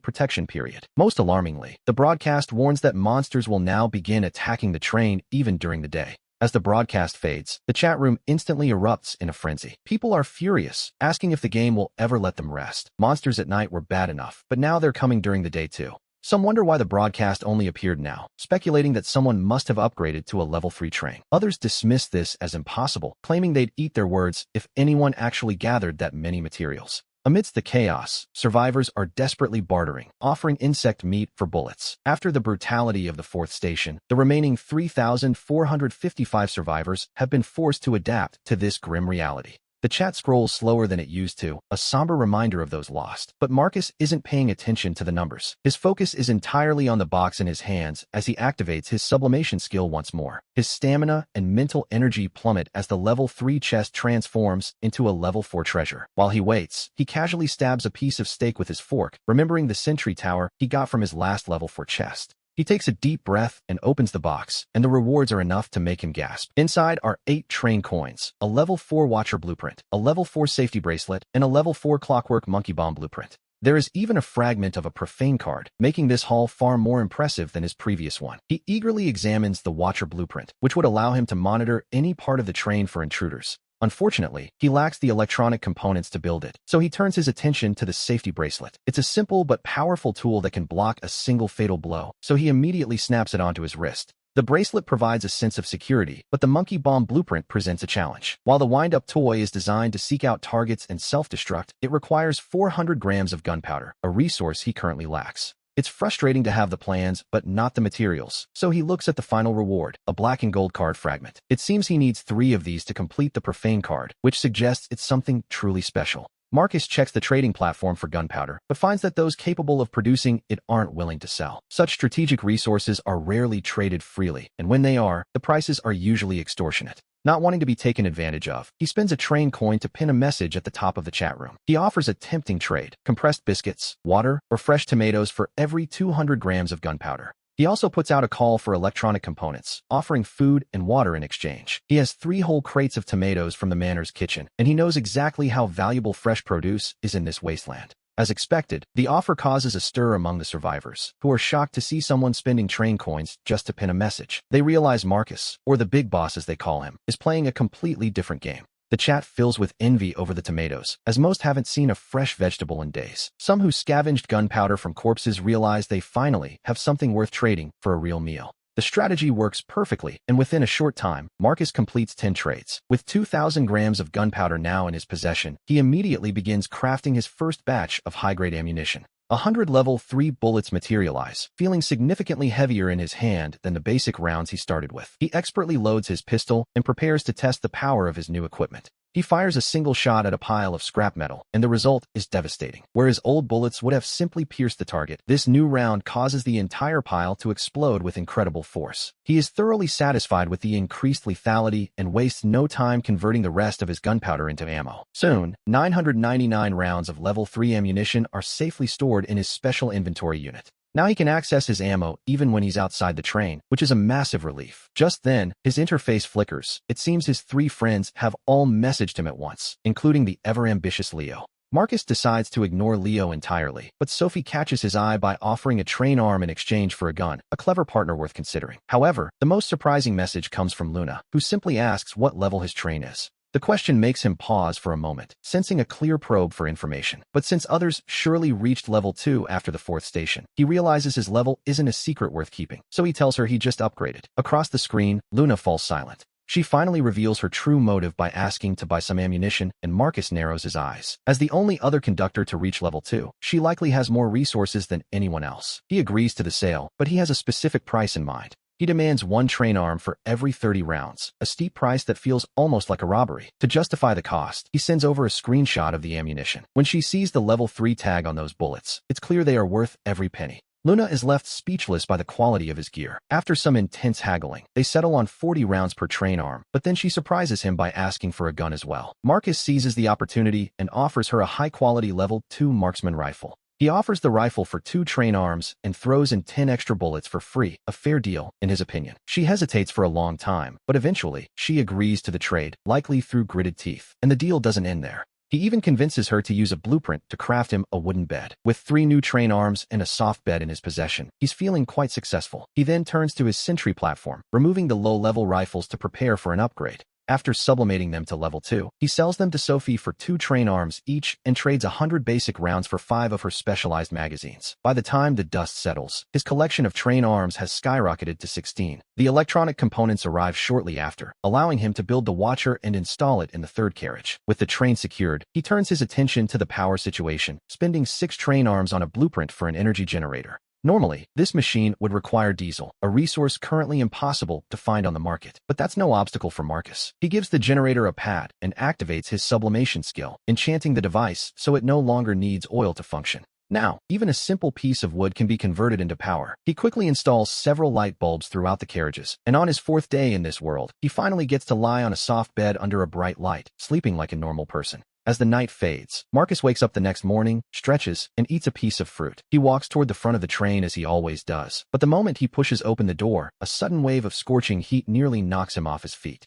protection period. Most alarmingly, the broadcast warns that monsters will now begin attacking the train even during the day. As the broadcast fades, the chat room instantly erupts in a frenzy. People are furious, asking if the game will ever let them rest. Monsters at night were bad enough, but now they're coming during the day too. Some wonder why the broadcast only appeared now, speculating that someone must have upgraded to a level 3 train. Others dismiss this as impossible, claiming they'd eat their words if anyone actually gathered that many materials. Amidst the chaos, survivors are desperately bartering, offering insect meat for bullets. After the brutality of the 4th station, the remaining 3,455 survivors have been forced to adapt to this grim reality. The chat scrolls slower than it used to, a somber reminder of those lost. But Marcus isn't paying attention to the numbers. His focus is entirely on the box in his hands as he activates his sublimation skill once more. His stamina and mental energy plummet as the level 3 chest transforms into a level 4 treasure. While he waits, he casually stabs a piece of steak with his fork, remembering the sentry tower he got from his last level 4 chest. He takes a deep breath and opens the box, and the rewards are enough to make him gasp. Inside are 8 train coins, a level 4 watcher blueprint, a level 4 safety bracelet, and a level 4 clockwork monkey bomb blueprint. There is even a fragment of a profane card, making this haul far more impressive than his previous one. He eagerly examines the watcher blueprint, which would allow him to monitor any part of the train for intruders. Unfortunately, he lacks the electronic components to build it, so he turns his attention to the safety bracelet. It's a simple but powerful tool that can block a single fatal blow, so he immediately snaps it onto his wrist. The bracelet provides a sense of security, but the monkey bomb blueprint presents a challenge. While the wind-up toy is designed to seek out targets and self-destruct, it requires 400 grams of gunpowder, a resource he currently lacks. It's frustrating to have the plans, but not the materials, so he looks at the final reward, a black and gold card fragment. It seems he needs 3 of these to complete the profane card, which suggests it's something truly special. Marcus checks the trading platform for gunpowder, but finds that those capable of producing it aren't willing to sell. Such strategic resources are rarely traded freely, and when they are, the prices are usually extortionate. Not wanting to be taken advantage of, he spends a train coin to pin a message at the top of the chat room. He offers a tempting trade, compressed biscuits, water, or fresh tomatoes for every 200 grams of gunpowder. He also puts out a call for electronic components, offering food and water in exchange. He has 3 whole crates of tomatoes from the manor's kitchen, and he knows exactly how valuable fresh produce is in this wasteland. As expected, the offer causes a stir among the survivors, who are shocked to see someone spending train coins just to pin a message. They realize Marcus, or the big boss as they call him, is playing a completely different game. The chat fills with envy over the tomatoes, as most haven't seen a fresh vegetable in days. Some who scavenged gunpowder from corpses realize they finally have something worth trading for a real meal. The strategy works perfectly, and within a short time, Marcus completes 10 trades. With 2,000 grams of gunpowder now in his possession, he immediately begins crafting his first batch of high-grade ammunition. 100 level 3 bullets materialize, feeling significantly heavier in his hand than the basic rounds he started with. He expertly loads his pistol and prepares to test the power of his new equipment. He fires a single shot at a pile of scrap metal, and the result is devastating. Whereas old bullets would have simply pierced the target, this new round causes the entire pile to explode with incredible force. He is thoroughly satisfied with the increased lethality and wastes no time converting the rest of his gunpowder into ammo. Soon, 999 rounds of level 3 ammunition are safely stored in his special inventory unit. Now he can access his ammo even when he's outside the train, which is a massive relief. Just then, his interface flickers. It seems his 3 friends have all messaged him at once, including the ever-ambitious Leo. Marcus decides to ignore Leo entirely, but Sophie catches his eye by offering a train arm in exchange for a gun, a clever partner worth considering. However, the most surprising message comes from Luna, who simply asks what level his train is. The question makes him pause for a moment, sensing a clear probe for information. But since others surely reached level 2 after the 4th station, he realizes his level isn't a secret worth keeping, so he tells her he just upgraded. Across the screen, Luna falls silent. She finally reveals her true motive by asking to buy some ammunition, and Marcus narrows his eyes. As the only other conductor to reach level 2, she likely has more resources than anyone else. He agrees to the sale, but he has a specific price in mind. He demands 1 train arm for every 30 rounds, a steep price that feels almost like a robbery. To justify the cost, he sends over a screenshot of the ammunition. When she sees the level 3 tag on those bullets, it's clear they are worth every penny. Luna is left speechless by the quality of his gear. After some intense haggling, they settle on 40 rounds per train arm, but then she surprises him by asking for a gun as well. Marcus seizes the opportunity and offers her a high-quality level 2 marksman rifle. He offers the rifle for 2 train arms and throws in 10 extra bullets for free, a fair deal, in his opinion. She hesitates for a long time, but eventually, she agrees to the trade, likely through gritted teeth. And the deal doesn't end there. He even convinces her to use a blueprint to craft him a wooden bed. With 3 new train arms and a soft bed in his possession, he's feeling quite successful. He then turns to his sentry platform, removing the low-level rifles to prepare for an upgrade. After sublimating them to level 2, he sells them to Sophie for 2 train arms each and trades 100 basic rounds for 5 of her specialized magazines. By the time the dust settles, his collection of train arms has skyrocketed to 16. The electronic components arrive shortly after, allowing him to build the Watcher and install it in the 3rd carriage. With the train secured, he turns his attention to the power situation, spending 6 train arms on a blueprint for an energy generator. Normally, this machine would require diesel, a resource currently impossible to find on the market. But that's no obstacle for Marcus. He gives the generator a pad and activates his sublimation skill, enchanting the device so it no longer needs oil to function. Now, even a simple piece of wood can be converted into power. He quickly installs several light bulbs throughout the carriages, and on his 4th day in this world, he finally gets to lie on a soft bed under a bright light, sleeping like a normal person. As the night fades, Marcus wakes up the next morning, stretches, and eats a piece of fruit. He walks toward the front of the train as he always does. But the moment he pushes open the door, a sudden wave of scorching heat nearly knocks him off his feet.